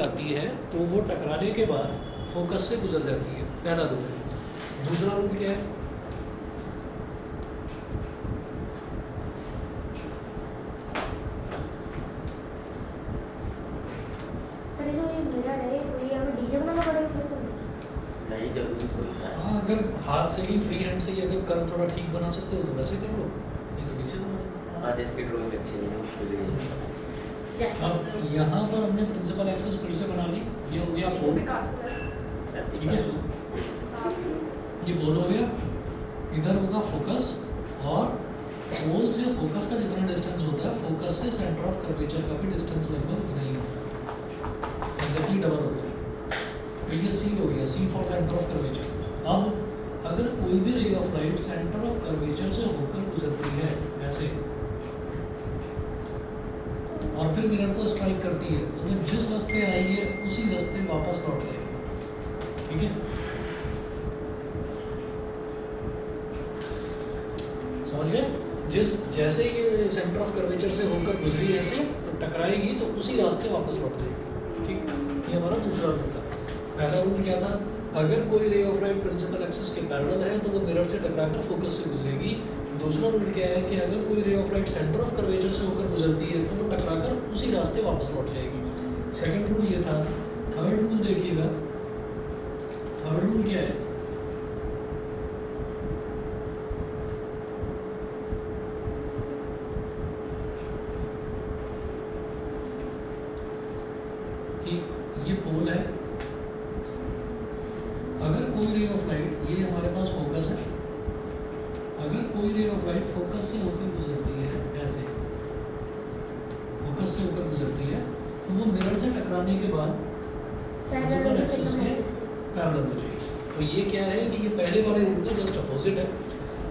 आती है तो वो टकराने के बाद फोकस से गुजर जाती है, पहला रूल है। दूसरा रूल क्या है? सर जो ये मिरर है तो ये हमें डीजे बनाना पड़ेगा फिर तो नहीं जरूरी कोई है। हाँ, अगर हाथ से ही, फ्री हैंड से ही अगर कर्व थोड़ा ठीक बना सकते हो तो वैसे कर लो, नहीं तो नीचे बना लो। हाँ जिसकी ड्राइंग अच्छी नहीं है उसके लिए अब यहाँ पर हमने प्रिंसिपल एक्सेस फिर से बना ली, ये हो गया पोल, ठीक है, ये पोल हो गया। इधर होगा फोकस, और पोल से फोकस का जितना डिस्टेंस होता है, फोकस से सेंटर ऑफ कर्वेचर का भी डिस्टेंस लगभग उतना ही होता है, एग्जैक्टली डबल होता है। तो ये सी हो गया, सी फॉर सेंटर ऑफ कर्वेचर। अब अगर कोई भी ray of light centre of curvature से होकर गुजरती है ऐसे, और फिर मिरर को स्ट्राइक करती है, तो वो जिस रास्ते आई है उसी रास्ते वापस लौट जाएगी, ठीक है। समझ गए? जैसे ही सेंटर ऑफ कर्वेचर से होकर गुजरी ऐसे, तो टकराएगी तो उसी रास्ते वापस लौट जाएगी, ठीक। ये हमारा दूसरा रूल था। पहला रूल क्या था? अगर कोई ray of light principal axis के पैरेलल है तो वो मिरर से टकराकर फोकस से गुजरेगी। दूसरा रूल क्या है कि अगर कोई ray of light centre of curvature से होकर गुजरती है तो वो टकराकर उसी रास्ते वापस लौट जाएगी। सेकंड रूल ये था। थर्ड रूल देखिएगा, थर्ड रूल क्या है? कि ये पोल है, अगर कोई रे ऑफ लाइट, ये हमारे पास फोकस है, अगर कोई रे ऑफ लाइट फोकस से होकर गुजरती है ऐसे, फोकस से होकर गुजरती है, तो वो मिरर से टकराने के बाद प्रिंसिपल एक्सिस के पैरेलल हो जाएगी। तो ये क्या है कि ये पहले वाले रूल का जस्ट अपोजिट है।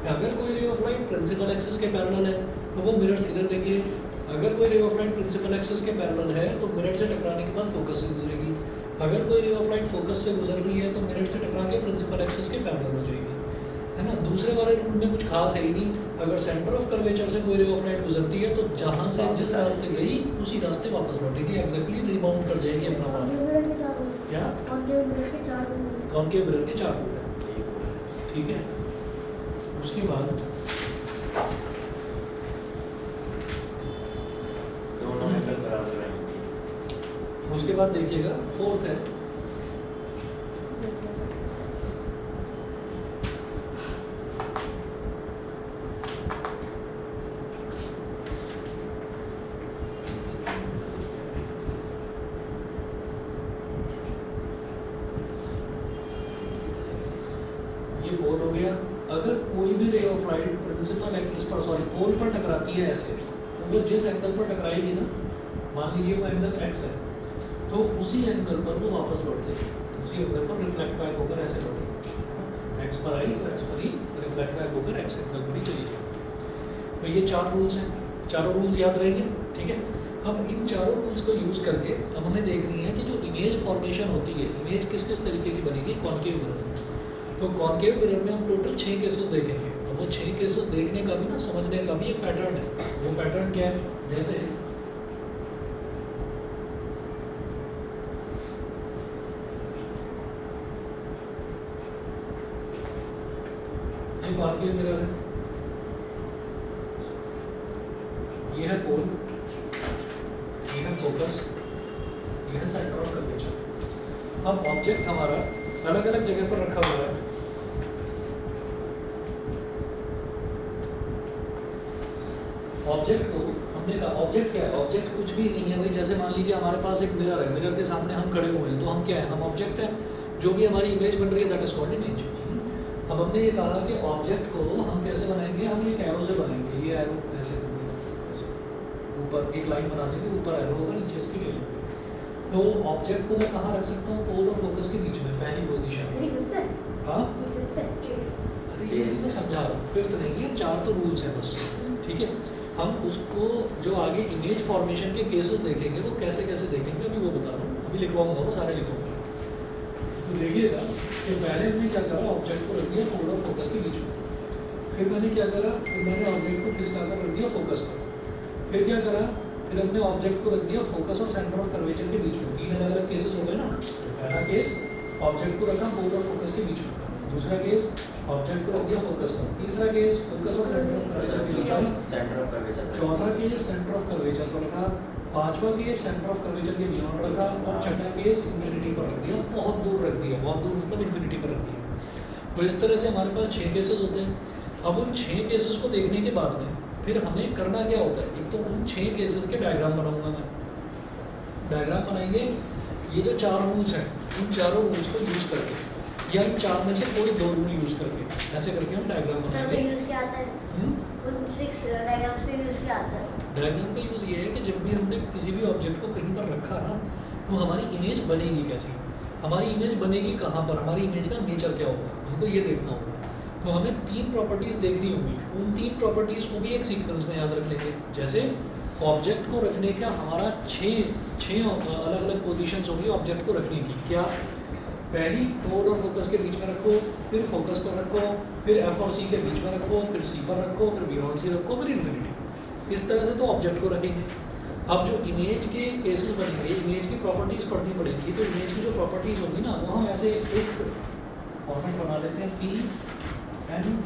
अगर कोई ray of light principal axis के पैरेलल है तो वो मिरर से, इधर देखिए, अगर कोई ray of light principal axis के पैरेलल है तो मिरर से टकराने के बाद फोकस से गुजरेगी। अगर कोई रे ऑफ लाइट फोकस से गुजर रही है तो मिरर से टकरा के प्रिंसिपल एक्सिस के पैरेलल हो जाएगी, है ना। दूसरे वाले रूल में कुछ खास है ही नहीं। अगर सेंटर ऑफ कर्वेचर से कोई रे ऑफ लाइट गुजरती है तो जहाँ से जिस रास्ते गई उसी रास्ते वापस लौटेगी, एग्जैक्टली रिबाउंड कर जाएगी अपना मान। क्या? कॉनकेव मिरर के 4 रूल है, ठीक है। उसके बाद दोनों एंगल बराबर रहेंगे। उसके बाद देखिएगा फोर्थ है, ये पोल हो गया। अगर कोई भी ray of light principal axis पर, सॉरी, पोल पर टकराती है ऐसे, तो वो जिस एंगल पर टकराएगी ना, मान लीजिए वो एंगल x है, तो उसी एंगल पर वो वापस लौट जाएगी, उसी एंगल पर रिफ्लेक्ट बैक होकर ऐसे लौटेगी। x पर आई तो x पर ही रिफ्लेक्ट बैक होकर x एंगल पर ही चली जाएगी। तो ये 4 रूल्स हैं, चारों रूल्स याद रहेंगे, ठीक है। अब इन चारों रूल्स को यूज़ करके अब हमें देखनी है कि जो इमेज फॉर्मेशन होती है, इमेज किस किस तरीके की बनेगी कॉनकेव मिरर में। तो कॉनकेव मिरर में हम टोटल 6 केसेस देखेंगे। अब वो 6 केसेस देखने का भी ना, समझने का भी एक पैटर्न है। वो पैटर्न क्या है? जैसे ये कॉनकेव मिरर है, ये है पोल, ये है फोकस, ये है सेंटर ऑफ कर्वेचर। अब ऑब्जेक्ट हमारा अलग अलग जगह पर रखा हुआ है। ऑब्जेक्ट को हमने कहा, ऑब्जेक्ट क्या है? ऑब्जेक्ट कुछ भी नहीं है भाई। जैसे मान लीजिए हमारे पास एक मिरर है, मिरर के सामने हम खड़े हुए हैं, तो हम क्या है? हम ऑब्जेक्ट है। जो भी हमारी इमेज बन रही है दैट इज कॉल्ड इमेज। अब हमने ये कहा कि ऑब्जेक्ट को हम कैसे बनाएंगे? हम एक एरो से बनाएंगे। ये एरो ऐसे ऊपर एक लाइन बना देंगे, ऊपर एरो होगा, नीचे इसकी टेल होगी। तो ऑब्जेक्ट को मैं कहाँ रख सकता हूँ? पोल और फोकस के बीच में, पहली पोजीशन। हाँ, अरे ये मैं समझा रहा हूँ, फिफ्थ नहीं है, 4 तो रूल्स हैं बस, ठीक है। हम उसको जो आगे इमेज फॉर्मेशन के केसेस देखेंगे वो कैसे कैसे देखेंगे अभी वो बता रहा हूँ। अभी लिखवाऊंगा, वो सारे लिखूंगा। तो देखिएगा कि पहले हमने क्या करा, ऑब्जेक्ट को रख दिया पोल और फोकस के बीच में। फिर मैंने क्या करा, फिर मैंने ऑब्जेक्ट को किस का रख दिया? फोकस पर। फिर क्या करा, फिर हमने ऑब्जेक्ट को रख दिया फोकस और सेंटर ऑफ कर्वेचर के बीच में। 3 अलग अलग केसेस हो गए ना। पहला केस ऑब्जेक्ट को रखा पोल और फोकस के बीच में, दूसरा केस ऑब्जेक्ट को रख दिया फोकस पर, तीसरा केस फोकस और सेंटर ऑफ कर्वेचर के बीच में, सेंटर ऑफ कर्वेचर, चौथा केस सेंटर ऑफ कर्वेचर पर रखा, पांचवा केस सेंटर ऑफ कर्वेचर के बियॉन्ड रखा, और छठा केस इंफिनिटी पर रख दिया। बहुत दूर रख दिया, बहुत दूर मतलब इंफिनिटी पर रख दिया। तो इस तरह से हमारे पास 6 केसेस होते हैं। अब उन 6 केसेस को देखने के बाद में फिर हमें करना क्या होता है, एक तो उन 6 केसेस के डायग्राम बनाऊंगा मैं। डायग्राम बनाएंगे, ये जो 4 रूल्स हैं इन चारों रूल्स को यूज़ करके या इन 4 में से कोई 2 रूल यूज़ करके ऐसे करके हम डायग्राम सर बनाएंगे। यूज़ क्या आता है? उन 6 डायग्राम्स पे यूज़ क्या आता है? डायग्राम का यूज़ ये है कि जब भी हमने किसी भी ऑब्जेक्ट को कहीं पर रखा ना, तो हमारी इमेज बनेगी कैसी, हमारी इमेज बनेगी कहाँ पर, हमारी इमेज का नेचर क्या होगा, हमको ये देखना होगा। तो हमें 3 प्रॉपर्टीज़ देखनी होगी। उन 3 प्रॉपर्टीज़ को भी एक सीक्वेंस में याद रख लेंगे। जैसे ऑब्जेक्ट को रखने का हमारा 6 अलग अलग पोजीशंस होगी ऑब्जेक्ट को रखने की। क्या? पहली पोल और फोकस के बीच में रखो, फिर फोकस पर रखो, फिर एफ और सी के बीच में रखो, फिर सी पर रखो, फिर बियॉन्ड सी रखो, फिर इन्फिनिटी। इस तरह से तो ऑब्जेक्ट को रखेंगे। अब जो इमेज के केसेस बनेंगे, इमेज की प्रॉपर्टीज़ पढ़नी पड़ेगी। तो इमेज की जो प्रॉपर्टीज़ होगी ना, वो हम ऐसे एक फॉर्मेट बना लेते हैं, पी एन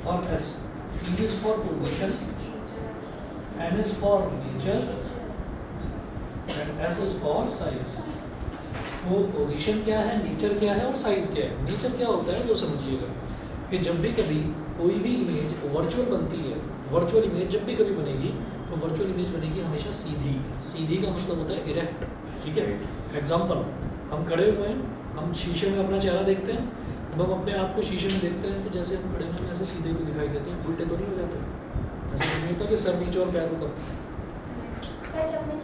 और S. P is for position, N is for nature and S is for size. वो पोजीशन क्या है, नेचर क्या है और साइज़ क्या है। नेचर क्या होता है वो समझिएगा कि जब भी कभी कोई भी इमेज वर्चुअल बनती है, वर्चुअल इमेज जब भी कभी बनेगी तो वर्चुअल इमेज बनेगी हमेशा सीधी। सीधी का मतलब होता है इरेक्ट, ठीक है। एग्जाम्पल, हम खड़े हुए हैं, हम शीशे में अपना चेहरा देखते हैं, जब हम अपने आप को शीशे में देखते हैं तो जैसे हम खड़े हुए हैं ऐसे सीधे को दिखाई देते हैं, उल्टे तो नहीं हो जाते। ऐसा नहीं होता कि सर नीचे और पैर ऊपर। सर चम्मच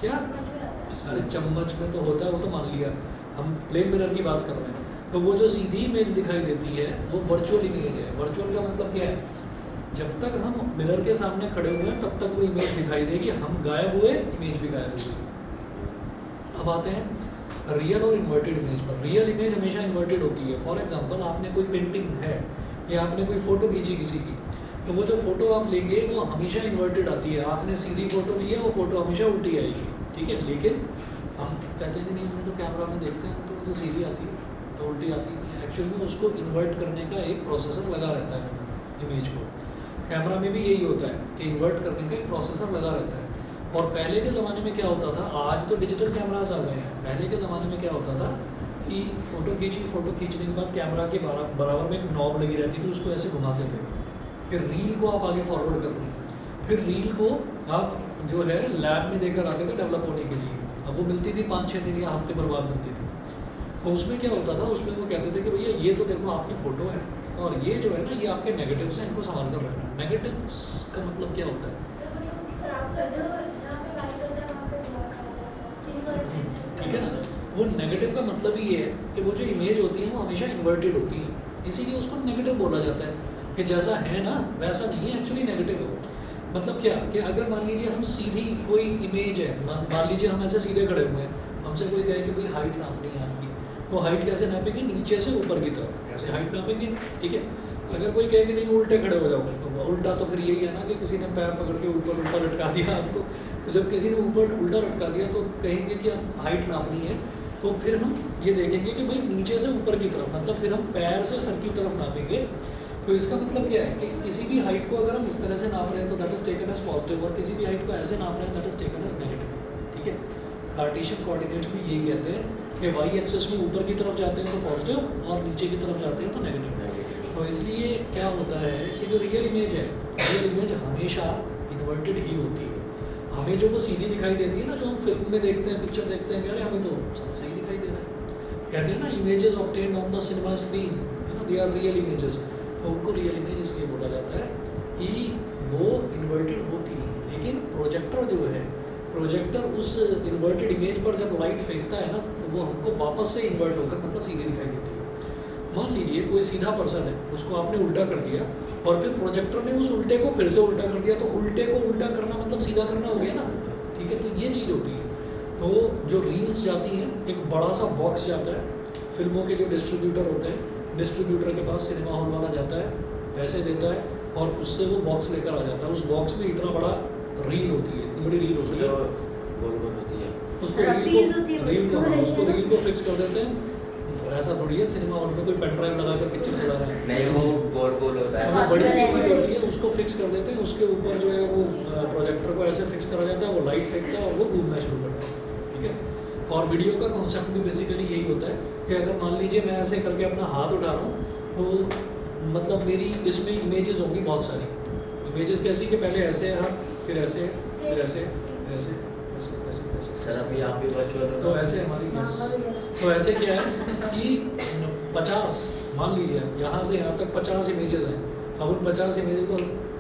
क्या? चम्मच में आता है। अरे चम्मच में तो होता है, वो तो मान लिया, हम प्लेन मिरर की बात कर रहे हैं। तो वो जो सीधी इमेज दिखाई देती है वो वर्चुअल इमेज है। वर्चुअल का मतलब क्या है, जब तक हम मिरर के सामने खड़े हुए हैं तब तक वो इमेज दिखाई देगी, हम गायब हुए इमेज भी गायब हो गई। अब आते हैं रियल और इन्वर्टेड इमेज पर। रियल इमेज हमेशा इन्वर्टेड होती है। फॉर एग्जांपल, आपने कोई पेंटिंग है या आपने कोई फ़ोटो खींची किसी की, तो वो जो फ़ोटो आप लेंगे वो हमेशा इन्वर्टेड आती है। आपने सीधी फ़ोटो ली है, वो फ़ोटो हमेशा उल्टी आएगी, ठीक है। लेकिन हम कहते हैं कि नहीं, हमने तो कैमरा में देखते हैं तो वो तो सीधी आती है, तो उल्टी आती है। एक्चुअल में उसको इन्वर्ट करने का एक प्रोसेसर लगा रहता है इमेज को। कैमरा में भी यही होता है कि इन्वर्ट करने का एक प्रोसेसर लगा रहता है। और पहले के ज़माने में क्या होता था, आज तो डिजिटल कैमरास आ गए हैं, पहले के ज़माने में क्या होता था कि फ़ोटो खींची, फ़ोटो खींचने के बाद कैमरा के बराबर में एक नॉब लगी रहती थी, उसको ऐसे घुमाते थे। फिर रील को आप आगे फॉरवर्ड कर रहे हैं, फिर रील को आप जो है लैब में देकर आते थे डेवलप होने के लिए। अब वो मिलती थी 5-6 दिन या हफ्ते पर बाद मिलती थी। तो उसमें क्या होता था, उसमें वो कहते थे कि भैया ये तो देखो आपकी फ़ोटो है और ये जो है ना ये आपके नेगेटिव्स हैं, इनको संभाल कर रखना। नेगेटिव्स का मतलब क्या होता है? सर मतलब खराब जो जहाँ पे वाइट होता है वहाँ पे ब्लैक आ जाता है। ठीक है ना। वो नेगेटिव का मतलब ही ये है कि वो जो इमेज होती है वो हमेशा इन्वर्टेड होती है, इसीलिए उसको नेगेटिव बोला जाता है कि जैसा है ना वैसा नहीं है, एक्चुअली नेगेटिव है। मतलब क्या कि अगर मान लीजिए हम सीधी कोई इमेज है, मान लीजिए हम ऐसे सीधे खड़े हुए हैं, हमसे कोई कहे कि भाई हाइट नापनी है आपकी, तो हाइट कैसे नापेंगे? नीचे से ऊपर की तरफ ऐसे हाइट नापेंगे, ठीक है। अगर कोई कहे कि नहीं उल्टे खड़े हो जाओ, तो उल्टा तो फिर यही है ना कि किसी ने पैर पकड़ के ऊपर उल्टा लटका दिया आपको। तो जब किसी ने ऊपर उल्टा लटका दिया तो कहेंगे कि अब हाइट नापनी है, तो फिर हम ये देखेंगे कि भाई नीचे से ऊपर की तरफ, मतलब फिर हम पैर से सर की तरफ नापेंगे। तो इसका मतलब क्या है कि किसी भी हाइट को अगर हम इस तरह से नाप रहे हैं तो that is taken as positive, और किसी भी हाइट को ऐसे नाप रहे हैं that is taken as negative, ठीक है। कार्टेशियन कोऑर्डिनेट्स में यही कहते हैं कि वाई एक्सिस में ऊपर की तरफ जाते हैं तो पॉजिटिव और नीचे की तरफ जाते हैं तो नेगेटिव। तो इसलिए क्या होता है कि जो रियल इमेज है, रियल इमेज हमेशा इन्वर्टेड ही होती है। हमें जो वो सीधी दिखाई देती है ना, जो हम फिल्म में देखते हैं, पिक्चर देखते हैं कि अरे हमें तो सब सही दिखाई दे रहा है, कहते हैं ना images obtained on the cinema screen, है ना, दे आर रियल इमेजेस। तो उनको रियल इमेज इसलिए बोला जाता है कि वो इन्वर्टेड होती है। लेकिन प्रोजेक्टर जो है, प्रोजेक्टर उस इन्वर्टेड इमेज पर जब लाइट फेंकता है ना, तो वो हमको वापस से इन्वर्ट होकर मतलब सीधी दिखाई देती है। मान लीजिए कोई सीधा पर्सन है, उसको आपने उल्टा कर दिया और फिर प्रोजेक्टर ने उस उल्टे को फिर से उल्टा कर दिया, तो उल्टे को उल्टा करना मतलब सीधा करना हो गया ना, ठीक है। तो ये चीज़ होती है। तो जो रील्स जाती हैं, एक बड़ा सा बॉक्स जाता है, फिल्मों के जो डिस्ट्रीब्यूटर होते हैं, डिस्ट्रीब्यूटर के पास सिनेमा हॉल वाला जाता है, पैसे देता है और उससे वो बॉक्स लेकर आ जाता है। उस बॉक्स में इतना बड़ा रील होती है, इतनी बड़ी रील होती जो है, गोल गोल होती है। उसको रफीज होती है, रील को वो हाँ, उसको रहती है। रील को फिक्स कर देते हैं। तो ऐसा थोड़ी है सिनेमा हॉल में कोई पेन ड्राइव लगा कर पिक्चर चला रहा है, नहीं वो गोल गोल होता तो है। वो बड़ी सी रील होती है, उसको फिक्स कर देते हैं, उसके ऊपर जो है वो प्रोजेक्टर को ऐसे फिक्स करा जाता है, वो लाइट फेंकता है और वो घूमना शुरू करता है, ठीक है। और वीडियो का कॉन्सेप्ट भी बेसिकली यही होता है कि अगर मान लीजिए मैं ऐसे करके अपना हाथ उठा रहा हूँ, तो मतलब मेरी इसमें इमेजेस होंगी बहुत सारी। इमेजेस कैसी कि पहले ऐसे है हाथ, फिर ऐसे, फिर ऐसे, फिर ऐसे, ऐसे, ऐसे, ऐसे, सर अभी ऐसे। आप भी वर्चुअल हो तो ऐसे हमारी हाँ, यस, अभी है। तो ऐसे क्या है कि 50 मान लीजिए यहाँ से यहाँ तक 50 इमेजेस हैं, अब उन 50 इमेजेस को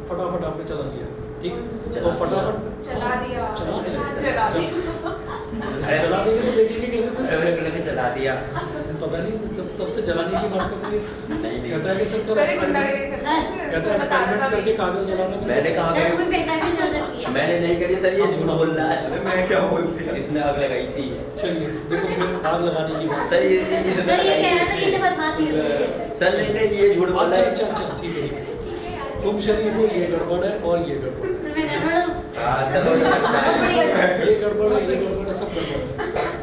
फटाफट आपने चला दिया, ठीक, तो फटाफट चला दिया। चला दिया, चला चला देंगे तो देखेंगे कैसे फिर? अरे मैंने चला दिया। पता नहीं तब से जलाने की बात करते हैं, नहीं कहता है कि सर तो मेरी गुंडागिरी करता है। कहता है एक्सपेरिमेंट करके कागज जलाने में मैंने कहा सर, कि कोई बेटा भी चल सकती है। मैंने नहीं करी सर, ये झूठ बोल रहा है। मैं क्या बोल दिया? इसने आग लगाई थी। चलिए देखो फिर आग लगाने की बात। सर ये इसने सर ये कह रहा था कि लगाई इसे थी। बदमाशी करती है। सर नहीं ये झूठ बोल अच्छा रहा है। अच्छा अच्छा ठीक है, ठीक है, तुम शरीफ हो, ये गड़बड़ है और ये गड़बड़ है। सर मैं गड़बड़ हूँ। हाँ सर हो सकता है। ये गड़बड़ है, ये गड़बड़ है, सब गड़बड़ है।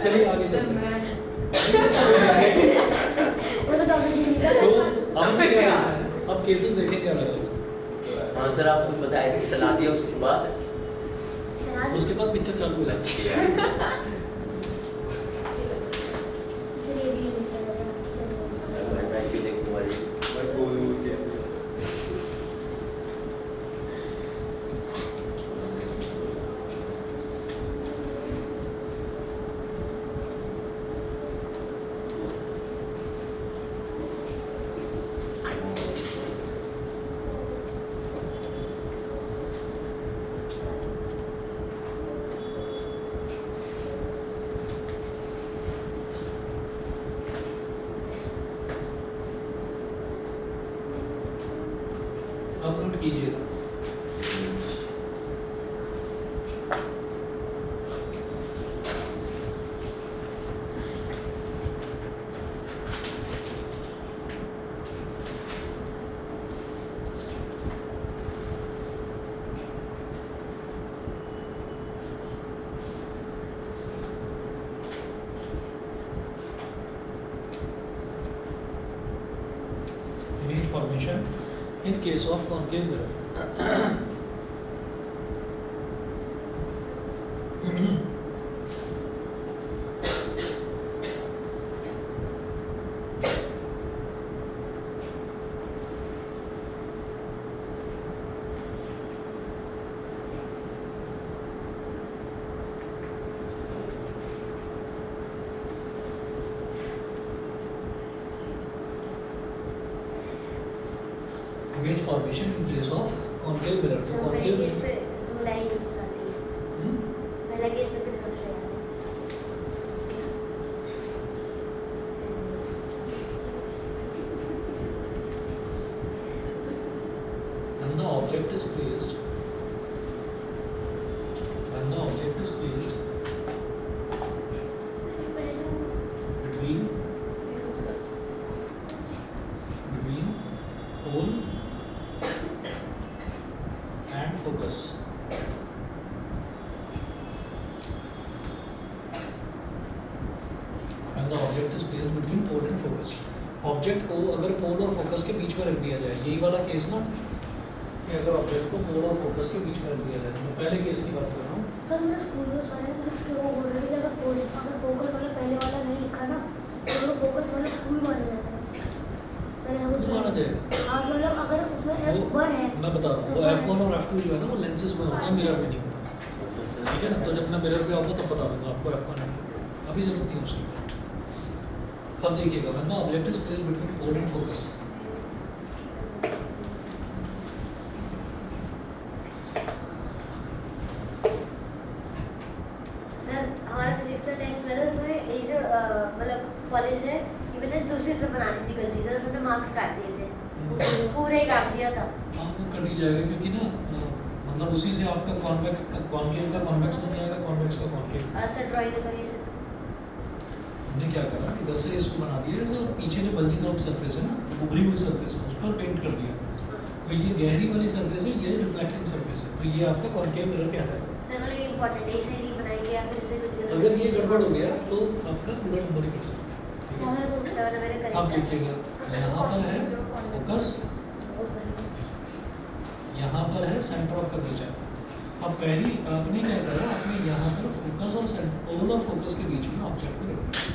चलिए आगे चलते हैं। वो तो डॉक्टर जी ने तो कहा। अब क्या है? अब केसेस देखेंगे अलग अलग। हाँ सर आप कुछ बताए थे, चला दिया उसके बाद। चला दो। उसके बाद पिक्चर चालू हो जाती है। फिर ये भी नहीं करेगा। मैं भी देखूंगा ये। मैं बोल दिया। अब नोट कीजिएगा, image formation in case of concave mirror. Image formation in case of concave mirror. तो सर पहले concave केस mirror, पे 2 लाइन आती है। हम्म? पहला केस पे कितना दूसरा याद है? When the object is placed, when the object is placed between pole and focus, when the object is placed between pole and focus, object को अगर पोल और फोकस के बीच में रख दिया जाए, यही वाला केस ना, कि अगर ऑब्जेक्ट को पोल और फोकस के बीच में रख दिया जाए, तो पहले केस की बात कर रहा हूँ। सर मैं स्कूल में सारे फिजिक्स के वो बोल रहे थे कि अगर फोकस वाला पहले वाला नहीं लिखा ना तो वो फोकस वाला स्कूल माना जाता है। सर हम खुद माना जाएगा। हाँ मतलब अगर उसमें वो F1 है मैं बता रहा हूँ, वो F1 और F2 जो है ना वो लेंसेज में होता है, मिरर में नहीं होता, ठीक है ना। तो जब मैं मिरर पे आऊँगा तब बता दूंगा आपको F1 F2, अभी जरूरत नहीं है उसकी। अब देखिएगा, when the object is placed between pole and focus, sir हमारा फिजिक्स का टेस्ट में था उसमें ये जो मतलब कॉलेज है कि मैंने दूसरी तरफ बनानी थी गलती से, उसने मार्क्स काट दिए थे, पूरे ही काट दिया था। आपको कर दी जाएगा क्योंकि ना मतलब उसी से आपका कॉन्वेक्स कॉन्केव का कॉन्वेक्स बन जाएगा, कॉन्वेक्स का कॉन्केव। सर ड्राइंग करिए सर। हमने क्या करा, इधर से इसको बना दिया ऐसे, और पीछे जो बल्जिंग आउट सरफेस है ना, उभरी हुई सरफेस है, उस पर पेंट कर दिया। तो ये गहरी वाली सरफेस है, ये रिफ्लेक्टिंग सरफेस है, तो ये आपका कॉनकेव मिरर कहलाएगा। सर मतलब ये इम्पोर्टेंट है, इसे नहीं बनाएंगे या फिर इसे कुछ अगर ये गड़बड़ हो गया तो आपका पूरा नंबर ही कट जाएगा। ठीक है, मैंने अब देखिएगा यहाँ पर है फोकस, यहाँ पर है सेंटर ऑफ कर्वेचर। अब पहली आपने क्या करा, आपने यहाँ पर फोकस और पोल और फोकस के बीच में ऑब्जेक्ट को रख दिया।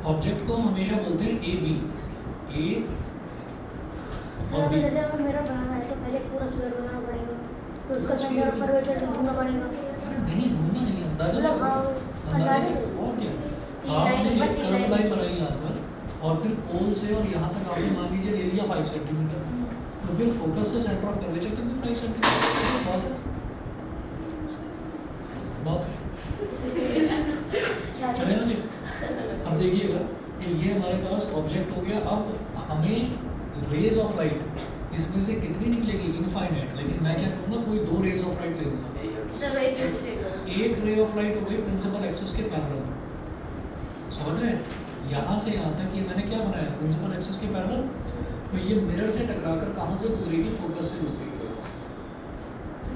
ऑब्जेक्ट को हम हमेशा बोलते हैं ए बी, ए और बी। जैसे अगर मेरा बनाना है तो पहले पूरा स्क्वायर बनाना पड़ेगा, फिर उसका सेंटर ऑफ कर्वेचर ढूंढना पड़ेगा। अरे नहीं ढूंढना नहीं, अंदाजा से मतलब हाँ, अंदाजे से अंदाजे और क्या। तीन आपने लाइन एक ऊपर, तीन कर्व लाइन लाइन नीचे। बनाई यहाँ पर और फिर पोल से और यहाँ तक आपने मान लीजिए ले लिया 5 सेंटीमीटर, तो फिर फोकस से सेंटर ऑफ कर्वेचर तक भी 5 सेंटीमीटर बहुत है, बहुत है। चलेगा जी। अब देखिएगा कि ये हमारे पास ऑब्जेक्ट हो गया। अब हमें रेज ऑफ लाइट इसमें से कितनी निकलेगी, इनफाइनाइट, लेकिन मैं क्या करूँगा, कोई 2 रेज ऑफ लाइट ले लूँगा। चलो एक मिनट। एक रे ऑफ लाइट हो गई प्रिंसिपल एक्सिस के पैरेलल, समझ रहे हैं, यहाँ से यहाँ तक ये मैंने क्या बनाया, प्रिंसिपल एक्सिस के पैरेलल। तो ये मिरर से टकराकर कहाँ से गुजरेगी, फोकस से गुजरेगी।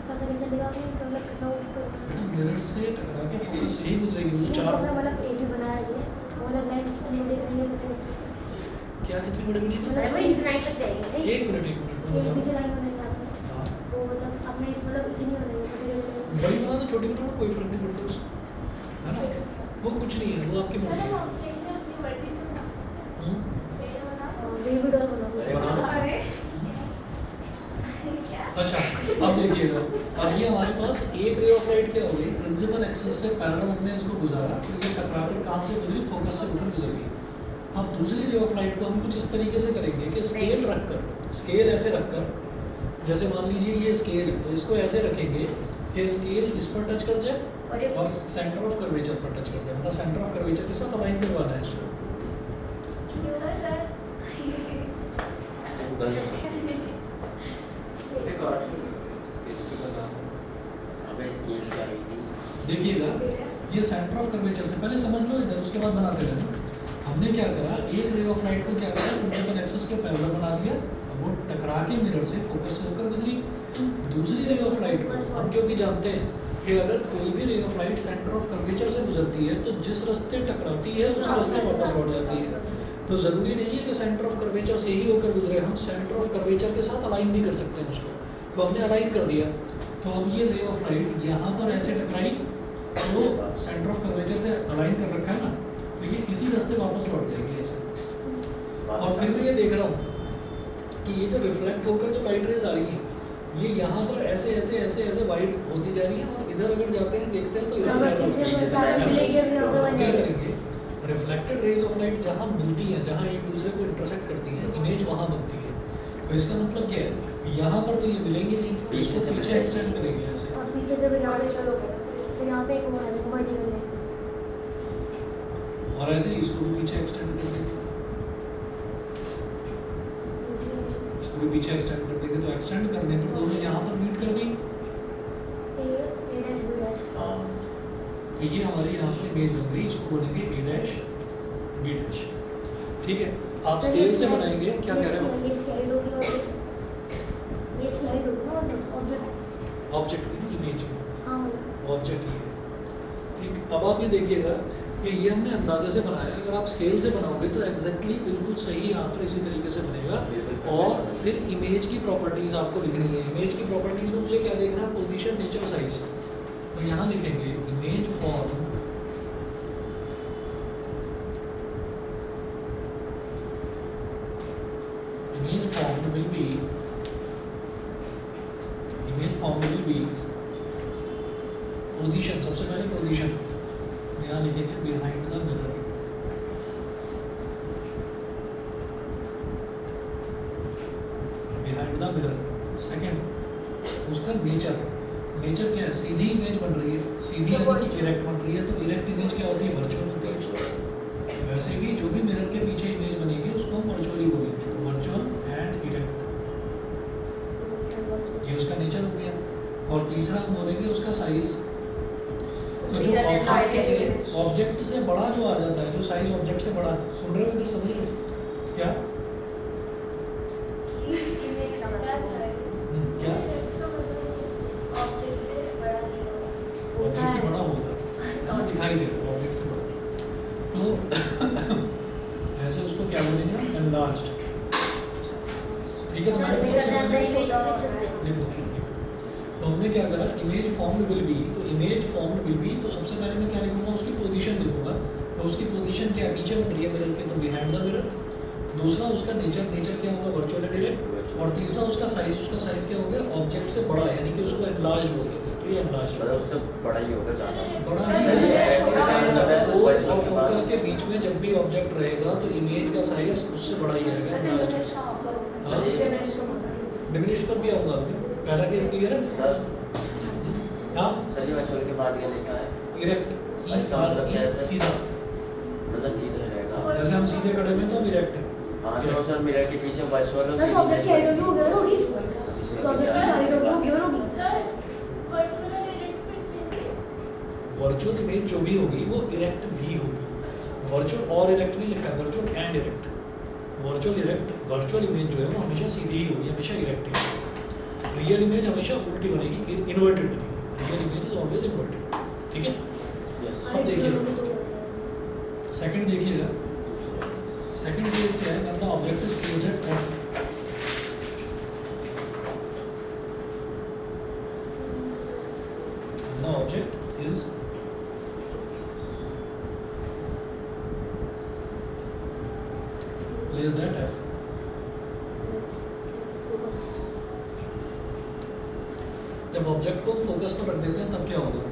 पता कैसे लगा कि मतलब कितना ऊपर मिरर से टकरा के फोकस से ही गुजरेगी। वो चार 4 मतलब एक ही बनाया है मतलब लाइन कितनी देख रही है किसी क्या कितनी बड़ी बनी मतलब वो इनफिनाइट तक जाएगी। एक मिनट एक मैं भी बताऊँ। जो लाइन बनाई है आपने हाँ, वो मतलब आपने मतलब इतनी बनाई है बड़ी बना दो छोटी बना दो, कोई फर्क नहीं पड़ता उससे, है ना। फिक्स वो कुछ नहीं है, वो आपकी मर्जी है। हम्म, बेबी डॉल बनाओ। बना दो। अच्छा, अब देखिएगा, अब ये हमारे पास एक रे ऑफ लाइट क्या हो गई, प्रिंसिपल एक्सिस से पैरेलल हमने इसको गुजारा, तो ये टकराकर कहाँ से गुजरी, फोकस से होकर गुजर गई। अब दूसरी रे ऑफ लाइट को हम कुछ इस तरीके से करेंगे कि स्केल रखकर, स्केल ऐसे रखकर, जैसे मान लीजिए ये स्केल है, तो इसको ऐसे रखेंगे कि स्केल इस पर टच कर जाए और सेंटर ऑफ कर्वेचर पर टच कर जाए, मतलब सेंटर ऑफ कर्वेचर के साथ अलाइन करवाना है इसको। एक और इसके बता अबे स्केल क्या है ये? देखिएगा, ये सेंटर ऑफ कर्वेचर से पहले समझ लो इधर, उसके बाद बनाते रहना। हमने क्या करा, एक रे ऑफ लाइट को क्या करा, प्रिंसिपल एक्सिस के पैरेलल बना दिया, अब वो टकरा के मिरर से फोकस से होकर गुजरी। दूसरी रे ऑफ लाइट को हम क्योंकि जानते हैं कि अगर कोई भी ray of light centre of curvature से गुजरती है तो जिस रास्ते टकराती है उसी रास्ते वापस लौट जाती है। तो ज़रूरी नहीं है कि सेंटर ऑफ कर्वेचर से ही होकर गुजरे, हम सेंटर ऑफ कर्वेचर के साथ अलाइन भी कर सकते हैं उसको, तो हमने अलाइन कर दिया। तो अब ये रे ऑफ लाइट यहाँ पर ऐसे टकराई, तो सेंटर ऑफ कर्वेचर से अलाइन कर रखा है ना, तो ये इसी रास्ते वापस लौट जाएगी ऐसे। और फिर मैं ये देख रहा हूँ कि ये जो रिफ्लेक्ट होकर जो लाइट रेज आ रही है, ये यहाँ पर ऐसे ऐसे ऐसे ऐसे वाइट होती जा रही है, और इधर अगर जाते हैं देखते हैं तो इधर अगर क्या पीछे पीछे में सारा मिलेगी अभी हम लोग क्या बन करेंगे, रिफ्लेक्टेड रेज ऑफ लाइट जहाँ मिलती हैं, जहाँ एक दूसरे को इंटरसेक्ट करती हैं, इमेज वहाँ बनती है। तो इसका मतलब क्या है, यहाँ पर तो ये मिलेंगी नहीं, पीछे इसको से पीछे एक्सटेंड करेंगे ऐसे, और पीछे से भी यहाँ पे चलो, फिर यहाँ पे एक और है वर्टिकल है। और ऐसे ही इसको भी पीछे एक्सटेंड कर देंगे, इसको भी पीछे एक्सटेंड कर देंगे। तो एक्सटेंड करने पर दोनों यहाँ पर मीट कर गई, ए डैश बी डैश। हाँ तो ये हमारे यहाँ पर इमेज बन गई, इसको बोलेंगे ए डैश बी डैश। ठीक है, आप स्केल से बनाएंगे, क्या कह रहे हो, ये स्लाइड होगी और ये स्लाइड होगी ना, और ऑब्जेक्ट। ऑब्जेक्ट की इमेज में हाँ ऑब्जेक्ट ये है। ठीक, अब आप ये देखिएगा कि ये हमने अंदाजे से बनाया, अगर आप स्केल से बनाओगे तो एग्जैक्टली बिल्कुल सही यहाँ पर इसी तरीके से बनेगा। और फिर इमेज की प्रॉपर्टीज़ आपको लिखनी है। इमेज की प्रॉपर्टीज़ में मुझे क्या देखना है, पोजीशन, नेचर, साइज। तो यहाँ लिखेंगे image form will be position, सबसे पहले पोजीशन यहाँ लिखेंगे behind the mirror. Behind the mirror. Second उसका नेचर, नेचर क्या है, सीधी इमेज बन रही है, सीधी यानी कि इरेक्ट बन रही है, तो इरेक्ट इमेज क्या होती है, वर्चुअल होती है। वैसे भी जो भी मिरर के पीछे इमेज बनेगी उसको हम वर्चुअली बोलेंगे, तो वर्चुअल एंड इरेक्ट, ये उसका नेचर हो गया। और तीसरा हम बोलेंगे उसका साइज। तो जो ऑब्जेक्ट से बड़ा जो आ जाता है, जो साइज ऑब्जेक्ट से बड़ा, सुन रहे हो इधर, समझ रहे हो क्या, दिखाई दे रहा है ऑब्जेक्ट से बड़ा। तो ऐसे उसको क्या बोलेंगे हम, एनलार्ज्ड। ठीक है, तुम्हारे पास सबसे पहले लिख दो। तो हमने क्या करा, इमेज फॉर्म्ड विल बी, तो इमेज फॉर्म्ड विल बी, तो सबसे पहले मैं क्या लिखूंगा, उसकी पोजीशन लिखूंगा। तो उसकी पोजीशन क्या है, पीछे बन रही है मिरर के, तो बिहाइंड द मिरर। दूसरा उसका नेचर, नेचर क्या होगा, वर्चुअल एंड डायरेक्ट। और तीसरा उसका साइज क्या हो गया, ऑब्जेक्ट से बड़ा है, यानी कि उसको एनलार्ज बोल देते हैं। तो ये एनलार्ज मतलब उससे बड़ा ही होगा ज़्यादा। बड़ा है। और फोकस के बीच में जब भी ऑब्जेक्ट रहेगा तो इमेज का साइज उससे बड़ा ही आएगा, एनलार्ज। डिमिनिश्ड पर भी आऊंगा आपने, पहला केस क्लियर है सर हाँ। सर ये वर्चुअल के बाद क्या लिखा है? इरेक्ट, इसका मतलब क्या है सर? सीधा, मतलब सीधा रहेगा। जैसे हम सीधे खड़े में तो हम इरेक्ट है। हाँ तो सर मिरर के पीछे वर्चुअल और सर ऑब्जेक्ट की हाइट होगी, हो गया होगी। सीधी ऑब्जेक्ट की हाइट होगी, हो गया होगी। वर्चुअल इमेज जो भी होगी वो इरेक्ट भी होगी। वर्चुअल और इरेक्ट नहीं लिखा है, virtual and erect. Virtual erect, virtual image जो है वो हमेशा सीधी ही होगी, हमेशा इरेक्ट ही होगी। रियल इमेज हमेशा उल्टी बनेगी, इन्वर्टेड बनेगी। Real image is always inverted. ठीक है, Yes. अब देखिए सेकंड देखिएगा। सेकंड केस क्या है, मतलब object is closed F. The object is placed at F. जब ऑब्जेक्ट को फोकस पर रख देते हैं तब क्या होगा,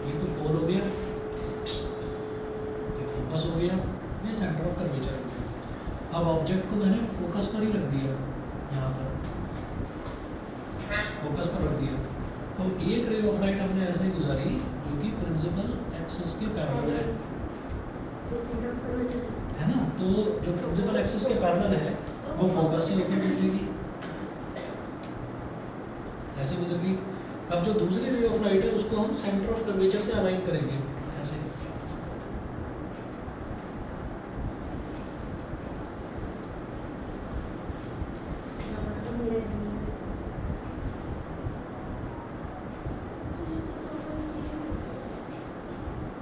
ये तो पोल हो गया, ये फोकस हो गया, ये सेंटर ऑफ कर्वेचर हो गया। अब ऑब्जेक्ट को मैंने फोकस पर ही रख दिया, यहाँ पर फोकस पर रख दिया। तो एक रे ऑफ लाइट हमने ऐसे गुजारी जो कि प्रिंसिपल एक्सिस के पैरेलल है ना। तो जो प्रिंसिपल एक्सिस के पैरेलल है वो फोकस से लेकर गुजरेगी, ऐसे गुजरेगी। अब जो दूसरी रे ऑफ लाइट है उसको हम सेंटर ऑफ कर्वेचर से अलाइन करेंगे, ऐसे।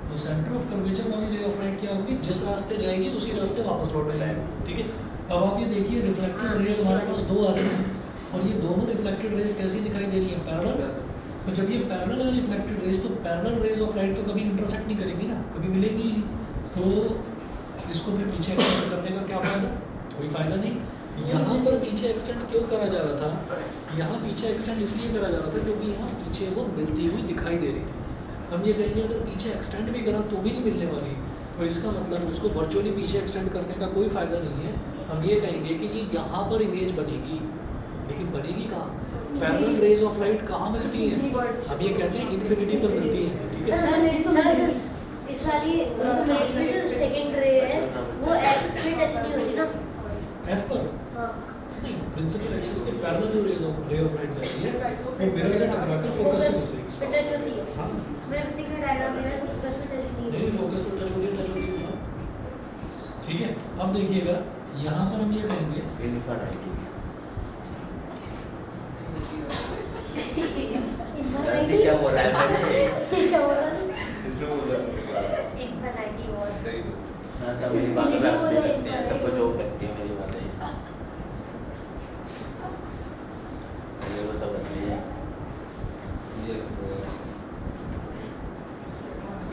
तो सेंटर ऑफ कर्वेचर वाली रे ऑफ लाइट क्या होगी, जिस रास्ते जाएगी उसी रास्ते वापस लौट आएगी। ठीक है, अब आप ये देखिए रिफ्लेक्टेड रेज हमारे पास दो आ रही हैं और ये दोनों रिफ्लेक्टेड रेज कैसी दिखाई दे रही है, पैरेलल। तो जब ये पैरेलल है रिफ्लेक्टेड रेज, तो पैरेलल रेज ऑफ लाइट तो कभी इंटरसेक्ट नहीं करेंगी ना, कभी मिलेंगी ही नहीं। तो इसको फिर पीछे एक्सटेंड करने का क्या फ़ायदा, कोई फ़ायदा नहीं। यहाँ पर पीछे एक्सटेंड क्यों करा जा रहा था, यहाँ पीछे एक्सटेंड इसलिए करा जा रहा था क्योंकि यहाँ पीछे वो मिलती हुई दिखाई दे रही थी। हम ये कहेंगे अगर पीछे एक्सटेंड भी करा तो भी नहीं मिलने वाली, तो इसका मतलब उसको वर्चुअली पीछे एक्सटेंड करने का कोई फ़ायदा नहीं है। हम ये कहेंगे कि ये यहाँ पर इमेज बनेगी, लेकिन बनेगी कहाँ, पैरेलल रेज ऑफ लाइट कहाँ मिलती है, हम ये कहते हैं इन्फिनिटी पर मिलती है। ठीक है, सर इस वाली प्लेस में जो सेकंड रे है वो एफ पे टच नहीं होती ना। एफ पर हाँ नहीं, प्रिंसिपल एक्सिस के पैरेलल जो रे ऑफ लाइट जाती है वो मिरर से टकराकर फोकस से गुजरेगी। पे टच होती है। हाँ मैं दिख रहा डायग्राम में फोकस पे टच नहीं नहीं, फोकस पर टच होती है। ठीक है, अब देखिएगा यहाँ पर हम ये कहेंगे इनफिनिटी। इन्फिनिटी क्या बोल रहा है मैंने? क्या बोल रहा है? इसमें बोल रहा है इन्फिनिटी वॉज सही। हाँ सब मेरी बातों पे हंसने लगते हैं, सबको जोक लगती है मेरी बातें। मेरे को सब हंसती है।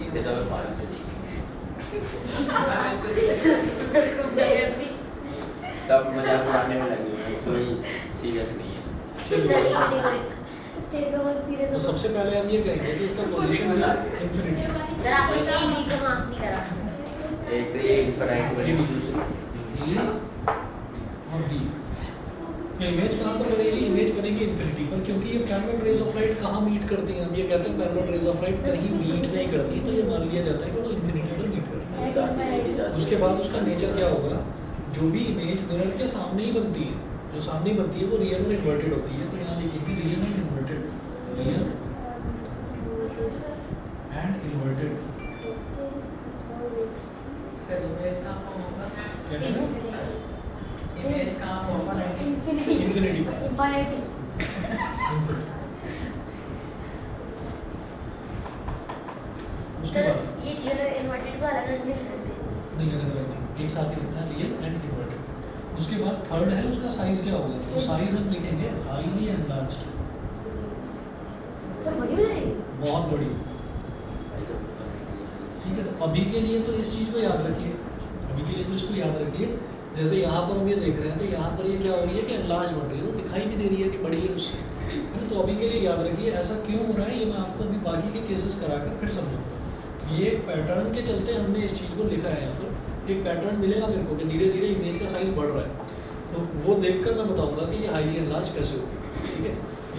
इसे तो मैं पानी तो सब मजाक उड़ाने में लगे हुए हैं, कोई सीरियस नहीं है। तो सबसे पहले हम ये कहेंगे कि इसका पोजीशन है इन्फिनिटी। सर आपने कहीं बी का मार्क नहीं करा। एक तो ये इनफिनिटी बनी, ए और बी। ये इमेज कहाँ पर बनेगी, इमेज बनेगी इन्फिनिटी पर, क्योंकि ये पैरेलल रेज ऑफ लाइट कहाँ मीट करती हैं, हम ये कहते हैं पैरेलल रेज ऑफ लाइट कहीं मीट नहीं करती, तो ये मान लिया जाता है कि वो इन्फिनिटी पर मीट करती है। उसके बाद उसका नेचर क्या होगा, जो भी इमेज मिरर के सामने ही बनती है, जो सामने बनती है वो रियल और इन्वर्टेड होती है। तो यहाँ लिखेंगे real and inverted, real and inverted. होगा क्या कहना है? इमेज कहाँ होगा Infinity पर। इंफिनिटी उसके बाद ये रियल इन्वर्टेड को अलग अलग नहीं लिख सकते नहीं, अलग अलग नहीं, एक साथ ही लिखना है, रियल एंड इन्वर्टेड। उसके बाद थर्ड है उसका साइज क्या होगा, तो साइज हम लिखेंगे हाईली एनलार्ज्ड, सर बड़ी हो जाएगी बहुत बड़ी। ठीक है, तो अभी के लिए तो इस चीज़ को याद रखिए, अभी के लिए तो इसको याद रखिए। जैसे यहाँ पर हम ये देख रहे हैं, तो यहाँ पर ये क्या हो रही है कि एनलार्ज बन रही है, वो दिखाई भी दे रही है कि बड़ी है उससे, है ना। तो अभी के लिए याद रखिए ऐसा क्यों हो रहा है, ये मैं आपको अभी बाकी के केसेस कराकर फिर समझाऊंगा। ये पैटर्न के चलते हमने इस चीज़ को लिखा है यहाँ पर, एक पैटर्न मिलेगा मेरे को कि धीरे धीरे इमेज का साइज़ बढ़ रहा है, तो वो देखकर मैं बताऊँगा कि ये हाईली एनलार्ज कैसे होगी। ठीक है,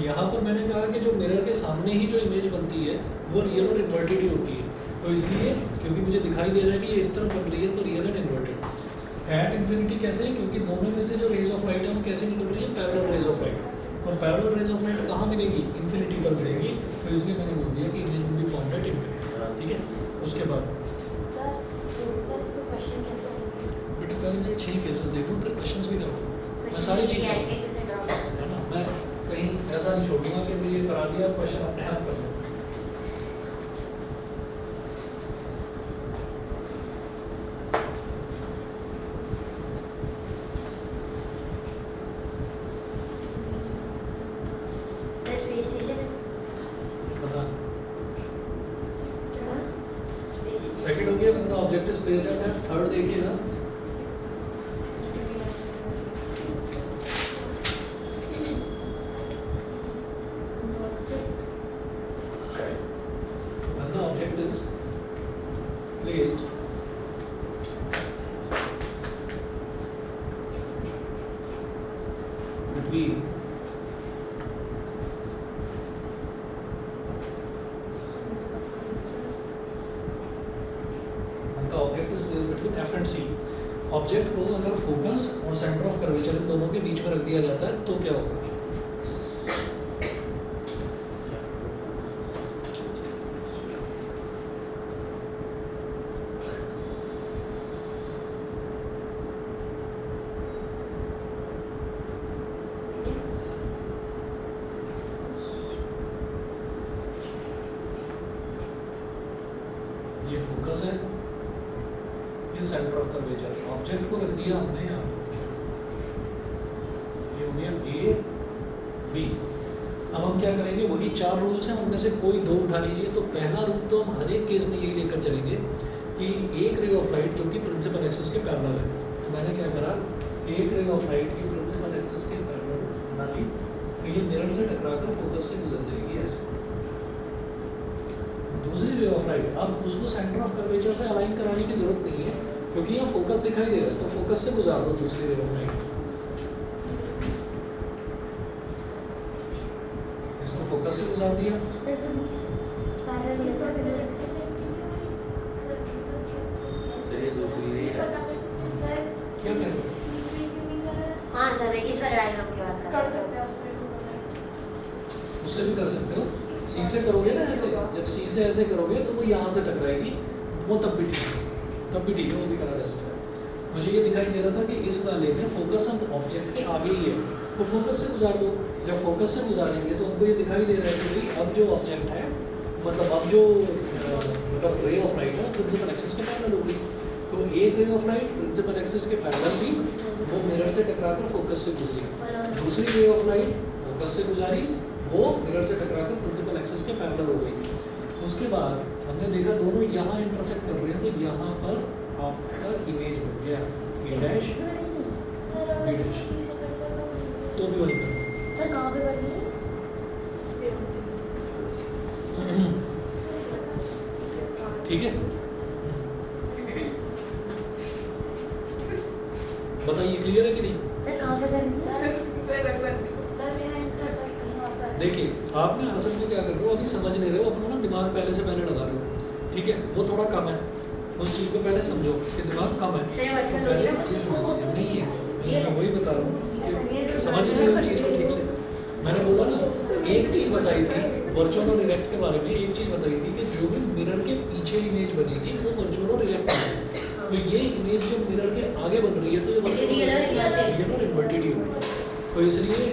यहाँ पर मैंने कहा कि जो मिरर के सामने ही जो इमेज बनती है वो रियल और इन्वर्टेड ही होती है, तो इसलिए क्योंकि मुझे दिखाई दे रहा है कि ये इस तरह बन रही है तो real and inverted. At infinity कैसे है, क्योंकि दोनों में से जो रेज ऑफ लाइट है वो कैसे निकल रही है, पैरेलल रेज ऑफ लाइट। तो पैरेलल रेज ऑफ लाइट कहाँ मिलेगी, इन्फिनिटी पर मिलेगी, तो इसलिए मैंने बोल दिया कि image will be found at infinity. ठीक है, उसके बाद बेटा पहले मैं 6 केसेस देख लूँ फिर क्वेश्चंस भी करूँ, मैं सारी चीज़ करूँगा, है ना। मैं कहीं ऐसा नहीं छोड़ूंगा कि मैं ये करा दिया क्वेश्चन अपने आप कर लूँ। स्पेस स्टेशन बता, स्पेस सेकंड हो गया बंदा ऑब्जेक्ट स्पेस है, थर्ड देखिएगा the object is placed between the object is placed between F and C। Object को अगर फोकस और सेंटर ऑफ कर्वेचर इन दोनों के बीच में रख दिया जाता है तो क्या होगा, ये फोकस है, ये सेंटर ऑफ कर्वेचर, ऑब्जेक्ट को रख दिया हमने यहाँ, ये हो गया ए बी। अब हम क्या करेंगे, वही 4 रूल्स हैं, उनमें से कोई 2 उठा लीजिए। तो पहला रूल तो हम हर एक केस में यही लेकर चलेंगे कि एक रे ऑफ लाइट जो कि प्रिंसिपल एक्सिस के पैरेलल है, तो मैंने क्या करा, एक रे ऑफ लाइट की प्रिंसिपल एक्सिस के पैरेलल बना ली, तो ये मिरर से टकराकर फोकस से गुजर जाएगी ऐसे। दूसरी रे ऑफ लाइट, अब उसको सेंटर ऑफ कर्वेचर से अलाइन कराने की जरूरत नहीं है, क्योंकि यहाँ फोकस दिखाई दे रहा है, तो फोकस से गुजार दो दूसरी रे ऑफ लाइट, इसको फोकस से गुजार दिया। सर ये दूसरी रे है, क्या कहते हो? हाँ सर इस वाले डायग्राम की बात कर सकते हैं उससे उससे भी कर सकते हो, सी से करोगे ना ऐसे, जब सी से ऐसे करोगे तो वो यहाँ से टकराएगी, वो तब भी ठीक है, तब भी ठीक है, वो भी करा जा सकता है। मुझे ये दिखाई दे रहा था कि इस वाले में फोकस हम ऑब्जेक्ट के आगे ही है, तो फोकस से गुजार दो। जब फोकस से गुजारेंगे तो हमको ये दिखाई दे रहा है कि भाई अब जो ऑब्जेक्ट है, मतलब अब जो मतलब रे ऑफ लाइट है प्रिंसिपल एक्सिस के पैरेलल होगी, तो एक ray of light principal axis के पैरेलल भी वो मिरर से टकराकर फोकस से गुजरी, दूसरी रे ऑफ लाइट फोकस से गुजारी, वो मिरर से टकराकर प्रिंसिपल एक्सिस के पैरेलल हो गई। उसके बाद हमने देखा दोनों यहाँ इंटरसेक्ट कर रहे हैं, तो यहाँ पर आपका इमेज बन गया ए डैश बी डैश, तो भी वही करना। सर कहाँ पे बनी है? ठीक है, बताइए क्लियर है कि नहीं? सर कहाँ पे बनी है? देखिए आपने असल में क्या कर रहे हो, अभी समझ नहीं रहे हो, अपना ना दिमाग पहले से पहले लगा रहे हो, ठीक है, वो थोड़ा कम है, उस चीज़ को पहले समझो कि दिमाग कम है, सही बात तो है। पहले ये समझ लीजिए, नहीं है, मैं वही बता रहा हूँ कि समझ नहीं रहे हो चीज़ को ठीक से। मैंने बोला ना, एक चीज़ बताई थी वर्चुअल और इरेक्ट के बारे में, एक चीज़ बताई थी कि जो भी मिरर के पीछे इमेज बनेगी वो वर्चुअल और इरेक्ट है, तो ये इमेज जो मिरर के आगे बन रही है तो ये Real और inverted। रियल और इन्वर्टेड ही होगी। तो इसलिए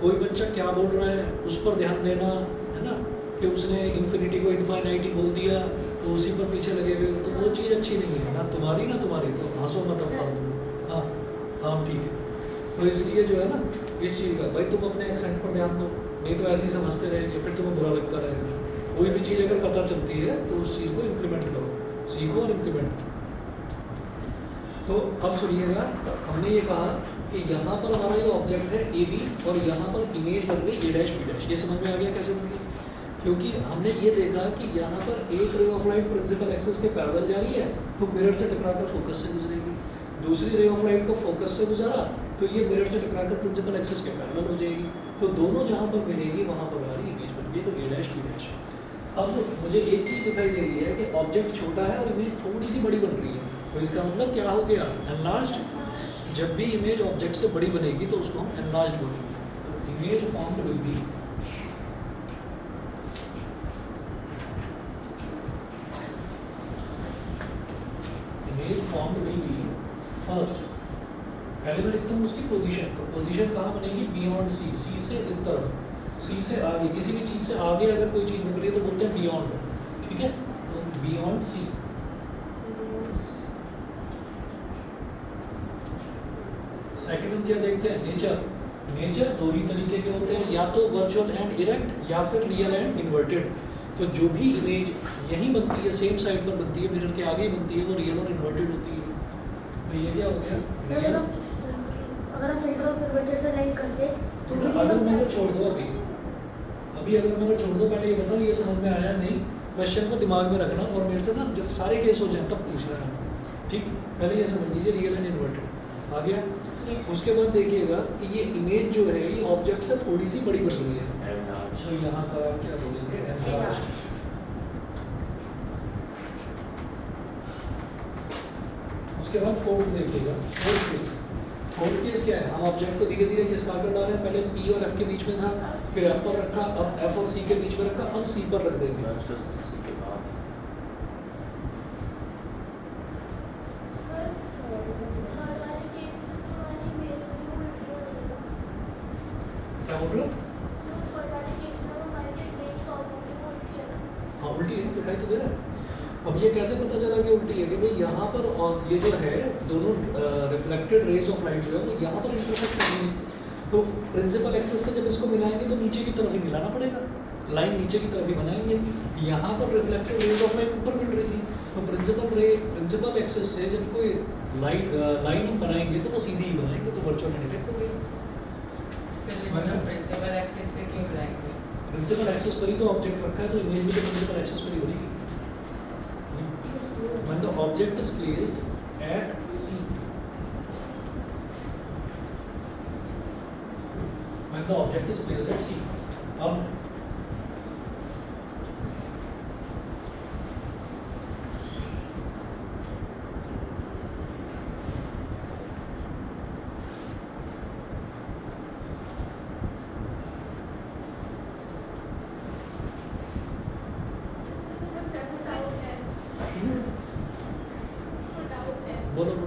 कोई बच्चा क्या बोल रहा है उस पर ध्यान देना है ना, कि उसने इन्फिनिटी को इन्फाइनाइटी बोल दिया तो उसी पर पीछे लगे हुए हो, तो वो चीज़ अच्छी नहीं है, ना तुम्हारी ना तुम्हारी, तो हंसो मत अब फालतू में। हाँ हाँ ठीक है। तो इसलिए जो है ना इस चीज़ का भाई तुम अपने एक्सेंट पर ध्यान दो, नहीं तो ऐसे ही समझते रहेंगे फिर तुम्हें बुरा लगता रहेगा। कोई भी चीज़ अगर पता चलती है तो उस चीज़ को इम्प्लीमेंट करो, सीखो और इम्प्लीमेंट करो। तो अब सुनिएगा, हमने ये कहा कि यहाँ पर हमारा ये ऑब्जेक्ट है ए बी और यहाँ पर इमेज बन गई ए डैश बी डैश। ये समझ में आ गया कैसे बन गई? क्योंकि हमने ये देखा कि यहाँ पर एक ray of light principal axis के पैरेलल जा रही है तो मिरर से टकराकर फोकस से गुजरेगी। दूसरी रे ऑफ लाइट को फोकस से गुजरा तो ये मिरर से टकराकर प्रिंसिपल एक्सिस के पैरेलल हो जाएगी। तो दोनों जहाँ पर मिलेगी वहाँ पर हमारी इमेज बन गई, तो ए डैश बी डैश। अब मुझे एक चीज़ दिखाई दे रही है कि ऑब्जेक्ट छोटा है और इमेज थोड़ी सी बड़ी बन रही है, तो इसका मतलब क्या हो गया? एनलार्ज्ड। जब भी इमेज ऑब्जेक्ट से बड़ी बनेगी तो उसको हम एनलार्ज्ड बोलेंगे। Image formed will be first, पहले मैं लिखता हूँ उसकी पोजीशन। तो पोजीशन कहाँ बनेगी? बियॉन्ड सी, सी से इस तरफ, सी से आगे, किसी भी चीज़ से आगे अगर कोई चीज़ निकली है तो बोलते हैं बियॉन्ड, ठीक है? तो बियॉन्ड सी। सेकंड हम क्या देखते हैं? नेचर। नेचर दो ही तरीके के होते हैं, या तो वर्चुअल एंड इरेक्ट या फिर रियल एंड इन्वर्टेड। तो जो भी इमेज यहीं बनती है, सेम साइड पर बनती है, मिरर के आगे ही बनती है, वो रियल और इन्वर्टेड होती है। तो ये क्या हो गया? रियल। अगर हम सेंटर ऑफ कर्वेचर से लाइन करते तो अगर मैं छोड़ दो अभी अगर मैं छोड़ दो, पहले ये बताओ ये समझ में आया नहीं? क्वेश्चन को दिमाग में रखना और मेरे से ना जब सारे केस हो जाए तब पूछ लेना, ठीक? पहले ये समझ लीजिए रियल एंड इन्वर्टेड आ गया। Yes. उसके बाद देखिएगा कि ये इमेज जो है ये ऑब्जेक्ट से थोड़ी सी बड़ी बन रही है, तो यहाँ का क्या बोलेंगे? enlarged। उसके बाद फोर्थ देखिएगा, फोर्थ केस। फोर्थ केस क्या है? हम ऑब्जेक्ट को धीरे धीरे किस कार पर ला रहे हैं? पहले पी और एफ के बीच में था, फिर एफ पर रखा, अब एफ और सी के बीच में रखा, अब सी पर रख देंगे। क्या बोल रहे हो? हाँ उल्टी है, दिखाई तो दे रहा है। अब ये कैसे पता चला कि उल्टी है? कि भाई यहाँ पर और ये जो है दोनों रिफ्लेक्टेड रेज ऑफ लाइट जो है वो यहाँ पर इंटरसेक्ट करेंगे, तो प्रिंसिपल एक्सिस से जब इसको मिलाएंगे तो नीचे की तरफ ही मिलाना पड़ेगा, लाइन नीचे की तरफ ही बनाएंगे। यहाँ पर रिफ्लेक्टेड रेज ऑफ लाइट ऊपर मिल रही थी, तो प्रिंसिपल एक्सिस से जब कोई लाइन हम बनाएंगे तो वो सीधी ही बनाएंगे, तो वर्चुअल डायरेक्ट हो गया। प्रिंसिपल एक्सिस से क्यों लाएंगे? प्रिंसिपल एक्सिस पर ही तो ऑब्जेक्ट रखा है, तो इमेज भी तो प्रिंसिपल एक्सिस पर ही बनेगी। When the object is placed at C, when the object is placed at C, अब बोलो बोलो।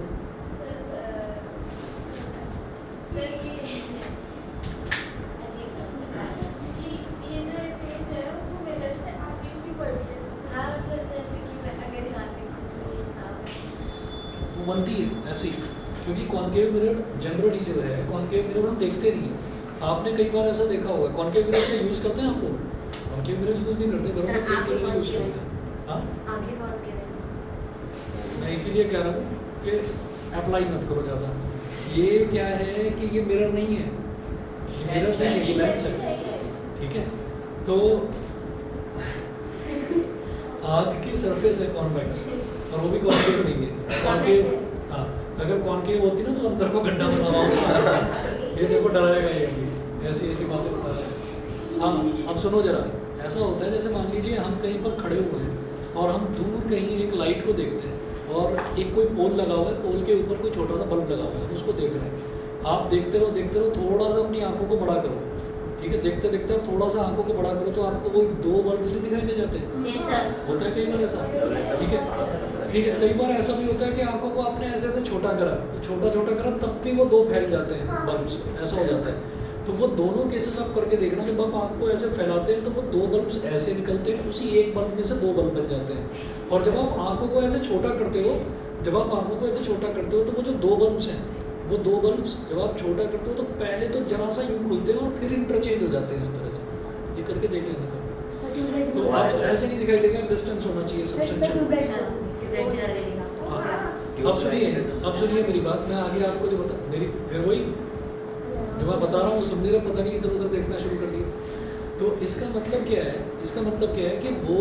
वो बनती है ऐसे ही, क्योंकि कॉन्केव मिरर जनरली जो है, कॉन्केव मिरर हम देखते नहीं है। आपने कई बार ऐसा देखा होगा, कॉन्केव मिरर को यूज़ करते हैं आप लोग? कॉन्केव मिरर यूज़ नहीं करते, घरों में प्लेन मिरर यूज़ करते हैं। हाँ, आगे कौन के मैं इसीलिए कह रहा हूँ कि अप्लाई मत करो ज़्यादा। ये क्या है कि ये मिरर नहीं है, ये मिरर नहीं है, ये लेंस है, ठीक है? तो आग की सरफेस है कॉन्वेक्स, और वो भी कॉन्केव नहीं है। कॉन्केव, हाँ, अगर कॉन्केव होती ना तो अंदर को गड्ढा बना हुआ होता। ये देखो डराएगा ये अभी, ऐसी ऐसी बातें बता रहा है। हाँ, अब सुनो जरा, ऐसा होता है जैसे मान लीजिए हम कहीं पर खड़े हुए हैं और हम दूर कहीं एक लाइट को देखते हैं और एक कोई पोल लगा हुआ है, पोल के ऊपर कोई छोटा सा बल्ब लगा हुआ है, उसको देख रहे हैं। आप देखते रहो, थोड़ा सा अपनी आंखों को बड़ा करो, ठीक है? देखते देखते आप थोड़ा सा आंखों को बड़ा करो तो आपको वो दो बल्ब नहीं दिखाई दे जाते? Yes, sir. होता है कई बार ऐसा, ठीक है? ठीक है, कई बार ऐसा भी होता है कि आंखों को आपने ऐसे ऐसे छोटा करा, तो छोटा करा तब भी वो दो फैल जाते हैं बल्ब्स, ऐसा हो जाता है। तो वो दोनों केसेस आप करके देखना, जब आप आंख को ऐसे फैलाते हैं तो वो दो बल्ब्स ऐसे निकलते हैं, उसी एक बल्ब में से दो बल्ब बन जाते हैं। और जब आप आंखों को ऐसे छोटा करते हो, जब आप आंखों को ऐसे छोटा करते हो तो वो जो दो बल्ब्स हैं, वो दो बल्ब्स जब आप छोटा करते हो तो पहले तो जरा सा यूं खुलते हैं और फिर इंटरचेंज हो जाते हैं इस तरह से। ये करके देख लेना कभी। तो आप ऐसे नहीं दिखाई देगा, डिस्टेंस होना चाहिए सब्सटेंशियल। हाँ, अब सुनिए मेरी बात, मैं आगे आपको जो बता मेरी फिर वही जो मैं बता रहा हूँ सुन नहीं रहा, पता नहीं इधर उधर देखना शुरू कर दिया। तो इसका मतलब क्या है, इसका मतलब क्या है कि वो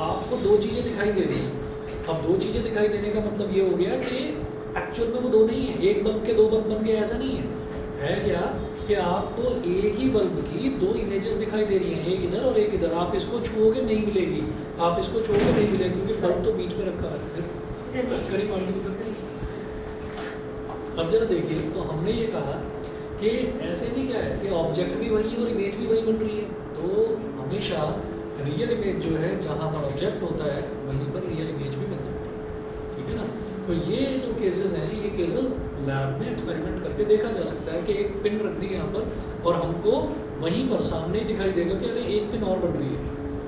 आपको दो चीज़ें दिखाई दे रही हैं। अब दो चीज़ें दिखाई देने का मतलब ये हो गया कि एक्चुअल में वो दो नहीं है, एक बल्ब के दो बल्ब बन गए, ऐसा नहीं है क्या कि आपको एक ही बल्ब की दो इमेजेस दिखाई दे रही हैं, एक इधर और एक इधर। आप इसको छुओगे नहीं मिलेगी, आप इसको छुओगे नहीं मिलेगी, क्योंकि बल्ब तो बीच में रखा है। फिर करीब मान ली उधर। अब जरा देखिए, तो हमने ये कहा कि ऐसे में क्या है कि ऑब्जेक्ट भी वही है और इमेज भी वही बन रही है। तो हमेशा रियल इमेज जो है, जहाँ पर ऑब्जेक्ट होता है वहीं पर रियल इमेज भी बन जाती है, ठीक है ना। तो ये जो केसेस हैं, ये केसेस लैब में एक्सपेरिमेंट करके देखा जा सकता है कि एक पिन रख दी यहाँ पर और हमको वहीं पर सामने ही दिखाई देगा कि अरे एक पिन और बन रही है,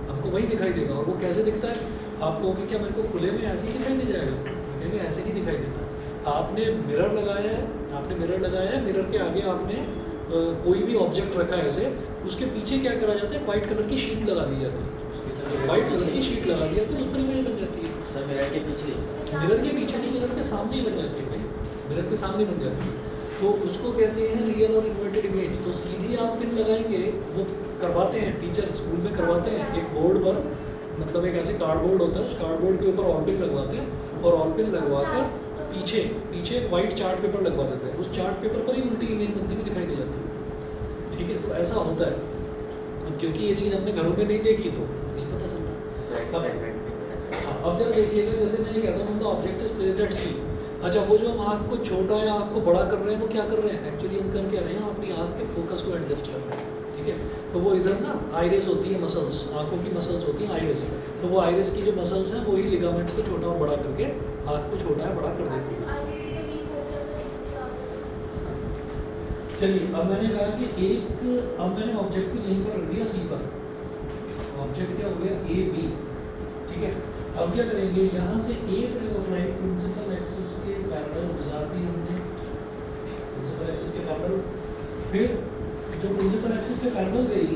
हमको वही दिखाई देगा। और वो कैसे दिखता है, आपको कि क्या मेरे को खुले में ऐसे ही दिखाई दे जाएगा, क्योंकि ऐसे नहीं दिखाई देता। आपने मिरर लगाया है, मिरर के आगे आपने कोई भी ऑब्जेक्ट रखा है ऐसे, उसके पीछे क्या करा जाता है, वाइट कलर की शीट लगा दी जाती है, वाइट कलर की शीट लगा दी जाती है, उस पर इमेज बन जाती है। सर मिरर के पीछे नहीं, मिरर के सामने ही बन जाती है, मिरर के सामने बन जाती है। तो उसको कहते हैं रियल और इन्वर्टेड इमेज। तो सीधी आप पिन लगाएंगे, वो करवाते हैं टीचर स्कूल में करवाते हैं, एक बोर्ड पर, मतलब एक ऐसे कार्डबोर्ड होता है, उस कार्डबोर्ड के ऊपर ऑल पिन लगवाते हैं और ऑल पिन लगवा कर पीछे एक वाइट चार्ट पेपर लगवा देते हैं, उस चार्ट पेपर पर ही उल्टी इमेज बनती हुई दिखाई दे जाती है, ठीक है। तो ऐसा होता है। अब क्योंकि ये चीज़ हमने घरों में नहीं देखी तो नहीं पता चलता। अब जरा देखिएगा, जैसे मैं ये कहता हूँ, ऑब्जेक्ट इज प्लेस्ड एट सी। अच्छा, वो जो हम आँख को छोटा या आँख को बड़ा कर रहे हैं, वो क्या कर रहे हैं, एक्चुअली हम कर क्या रहे हैं, हम अपनी आँख के फोकस को एडजस्ट कर रहे हैं, ठीक है। तो वो इधर ना आइरिस होती है, मसल्स, आँखों की मसल्स होती हैं आइरिस, तो वो आइरिस की जो मसल्स हैं वही लिगामेंट्स को छोटा और बड़ा करके आँख को छोटा या बड़ा कर देती है। चलिए, अब मैंने कहा कि अब मैंने ऑब्जेक्ट को यहीं पर रख दिया सी पर, ऑब्जेक्ट क्या हो गया ए बी, ठीक है। अब क्या करेंगे, यहाँ से a ray of light principal axis के पैरेलल गुजार दी हमने, प्रिंसिपल एक्सिस के पैरेलल। फिर जो प्रिंसिपल एक्सिस के पैरेलल गई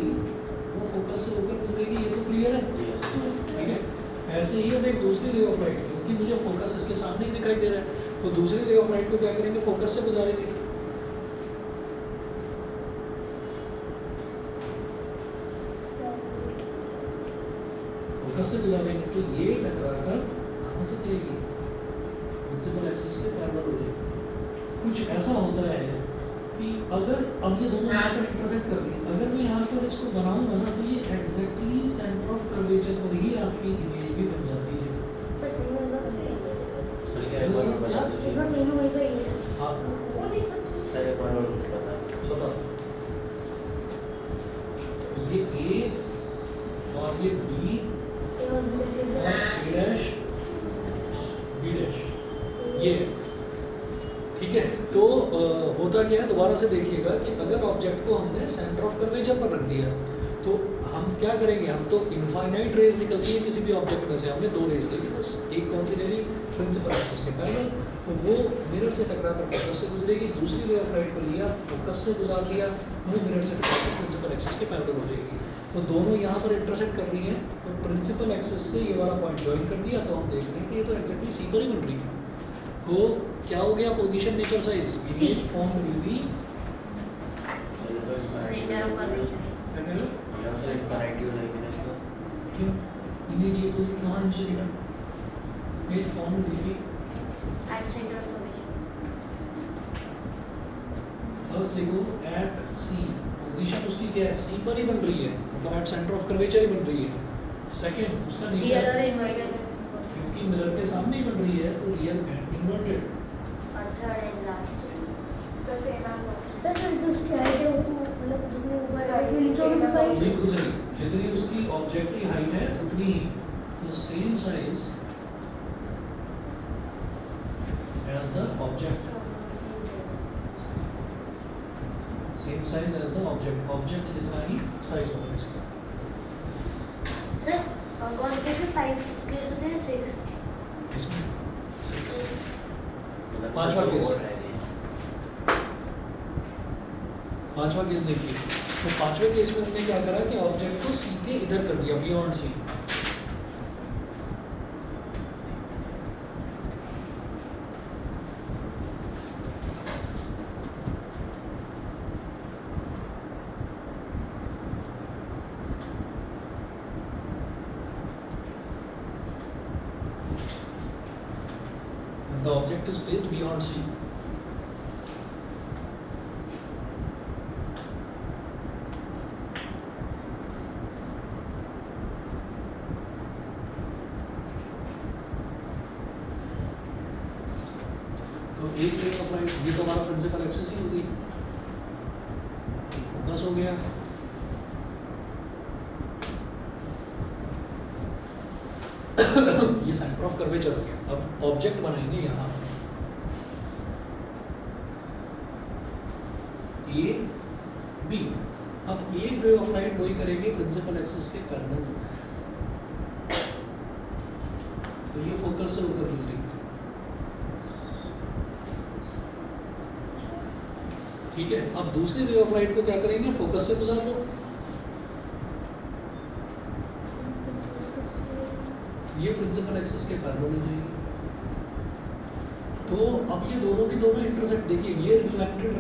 वो फोकस से होकर गुजरेगी, ये तो क्लियर है, ठीक है। ऐसे ही अब एक दूसरी रे ऑफ लाइट, क्योंकि मुझे फोकस इसके सामने ही दिखाई दे रहा है, तो दूसरी रे ऑफ लाइट को क्या करेंगे, फोकस से गुजारेंगे। फोकस से गुजारेंगे तो ये टकराकर कहाँ से चलेगी, प्रिंसिपल एक्सिस के पैरेलल हो जाएगी। कुछ ऐसा होता है कि अगर अब ये दोनों यहाँ पर इंटरसेक्ट कर रही है, अगर मैं यहाँ पर इसको बनाऊंगा ना, तो ये एग्जैक्टली सेंटर ऑफ कर्वेचर पर ही आपकी इमेज भी बन जाती है। सर क्या एक बार और बता दीजिए। हाँ, सर एक बार और बता। ये ए और ये बी और ए डैश बी डैश, ये है, ठीक है। तो होता क्या है, दोबारा से देखिएगा कि अगर ऑब्जेक्ट को हमने सेंटर ऑफ कर्वेचर पर रख दिया तो हम क्या करेंगे, हम तो इनफाइनाइट रेज निकलती है किसी भी ऑब्जेक्ट में से, हमने दो रेज ले ली बस, एक कौन सी ले ली, प्रिंसिपल एक्सिस के पैरेलल, तो वो मिरर से टकराकर फोकस से गुजरेगी। दूसरी रे ऑफ लाइट को लिया, फोकस से गुजार दिया, वो मिरर से टकराकर प्रिंसिपल एक्सिस के पैरेलल हो जाएगी। तो दोनों यहाँ पर इंटरसेक्ट कर रही हैं, तो प्रिंसिपल एक्सिस से ये वाला पॉइंट ज्वाइन कर दिया, तो हम देख रहे हैं कि ये तो एक्जैक्टली सी पर ही बन रही है। तो क्या हो गया, position nature size image form will be क्यों इमेज ये तो कहाँ नीचे लिखा, image form will be first लिखो एट सी, पोजीशन उसकी क्या है, सी पर ही बन रही है, मतलब एट सेंटर ऑफ कर्वेचर ही बन रही है। सेकंड उसका नेचर, क्योंकि मिरर के सामने ही बन रही है तो रियल एंड इन्वर्टेड। और third and last sir same answer. Sir जो उसकी हाइट है वो मतलब जितने ऊपर नीचे नहीं कुछ नहीं, जितनी उसकी ऑब्जेक्ट की हाइट है उतनी ही, तो same size as the object. Same size as the object. Object जितना ही size होगा इसका. सर कौन के 5 केस होते हैं 6 इसमें 6. मतलब पांचवा सब केस. और रह गए। पांचवा केस देखिए. तो पांचवे केस में हमने क्या करा कि ऑब्जेक्ट को सीधे इधर कर दिया beyond C. The object is placed beyond C. तो एक रे ऑफ लाइट ये तो हमारा प्रिंसिपल एक्सिस ही होगी. फोकस हो गया. ये सेंटर ऑफ कर्वेचर हो गया. अब ऑब्जेक्ट बनाएंगे यहाँ ए बी. अब एक रे ऑफ लाइट वही करेंगे प्रिंसिपल एक्सिस के पैरेलल. तो ये फोकस से होकर गुजरेगी. ठीक है. अब दूसरी रे ऑफ लाइट को क्या करेंगे, फोकस से गुजार दो. ये प्रिंसिपल एक्सिस के पैरेलल हो जाएगी. तो अब ये दोनों की दोनों इंटरसेक्ट देखिए. ये रिफ्लेक्टेड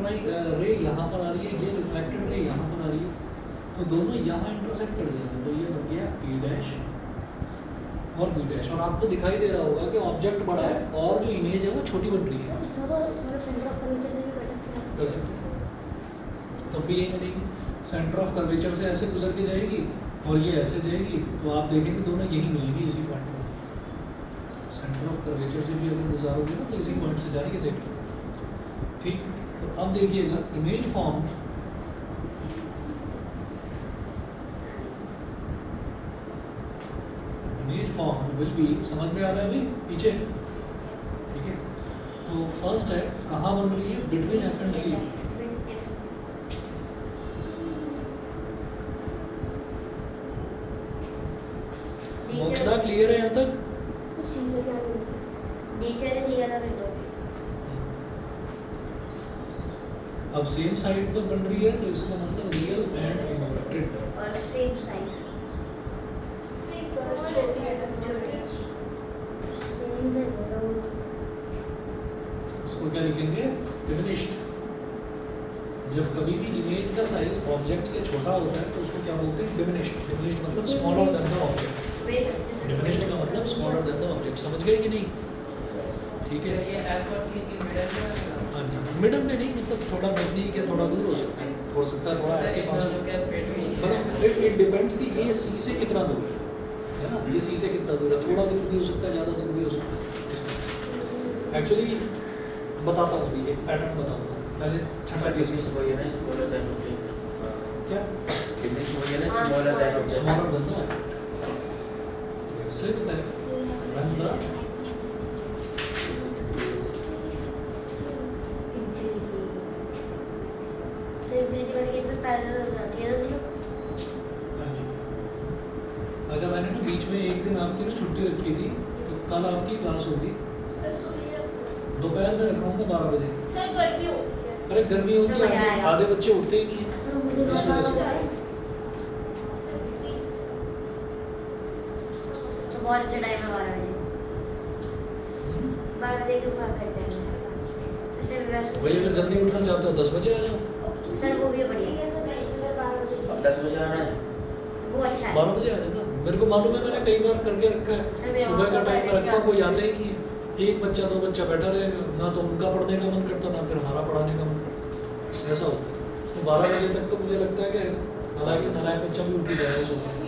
रे यहाँ पर आ रही है, ये रिफ्लेक्टेड रे यहाँ पर आ रही है. तो दोनों यहाँ इंटरसेक्ट कर जाएंगे. तो ये बन गया ए डैश और बी डैश. और आपको दिखाई दे रहा होगा कि ऑब्जेक्ट बड़ा है और जो इमेज है वो छोटी बन रही है. इसमें तो सेंटर ऑफ कर्वेचर से भी कर सकते हैं. कर सकते हैं. तब भी यही मिलेगी. सेंटर ऑफ कर्वेचर से ऐसे गुजर के जाएगी और ये ऐसे जाएगी. तो आप देखेंगे दोनों यही मिलेगी इसी पॉइंट पर. सेंटर ऑफ कर्वेचर से भी अगर गुजारोगे ना तो इसी पॉइंट से जाएंगे. देख लो. ठीक. तो अब देखिएगा इमेज फॉर्म विल बी. समझ में आ रहा है अभी पीछे. ठीक है. तो फर्स्ट है कहाँ बन रही है, between F and C. Mokshada clear है यहाँ तक. नीचे नहीं गया था विंडो. अब सेम साइड पर बन रही है तो इसका मतलब रियल एंड इन्वर्टेड. और सेम साइज. इसको क्या लिखेंगे, डिमिनिश्ड. जब कभी भी इमेज का साइज ऑब्जेक्ट से छोटा होता है तो उसको क्या बोलते हैं, डिमिनिश्ड. डिमिनिश्ड मतलब smaller than the object. Diminished का मतलब स्मॉलर देन द ऑब्जेक्ट. समझ गए कि नहीं? ठीक है. ये एफ और सी के मिडल में होगा. हाँ जी. मिडल में नहीं, मतलब थोड़ा नजदीक है थोड़ा दूर हो सकता है. हो सकता है थोड़ा आपके पास हो. मतलब इट डिपेंड्स कि ये सी से कितना दूर है ना. ये सी से कितना दूर है. थोड़ा दूर भी हो सकता है, ज़्यादा दूर भी हो सकता है. एक्चुअली बताता हूँ अभी, एक पैटर्न बताऊँगा. पहले छठा केस में वो ये ना स्मॉलर देन ऑब्जेक्ट. क्या इंग्लिश में ये ना smaller than object. Smaller than the. Sixth है व्हेन द इंफिनिटी वाले केस में पैरेलल हो जाती है ना. हाँ जी. अच्छा मैंने ना बीच में एक दिन आपकी ना छुट्टी रखी थी. तो कल आपकी क्लास होगी दोपहर में. रख रहा हूँ 12 बजे. अरे गर्मी होती है, आधे बच्चे उठते ही नहीं है इस वजह से. तो बहुत अच्छा टाइम है 12 बजे. 12 बजे के बाद करते हैं. तो सर भाई अगर जल्दी उठना चाहते हो 10 बजे आ जाओ. सर वो भी बढ़िया. अब 10 बजे आना है. वो अच्छा है. 12 बजे आ जाना. मेरे को मालूम है, मैंने कई बार करके रखा है. सुबह का टाइम में रखता हूँ, कोई आता ही नहीं है. एक बच्चा दो बच्चा बैठा रहेगा, ना तो उनका पढ़ने का मन करता ना फिर हमारा पढ़ाने का मन करता. ऐसा होता है. तो 12 बजे तक तो मुझे लगता है कि नालायक से नालायक बच्चा भी उठ ही जाएगा सुबह.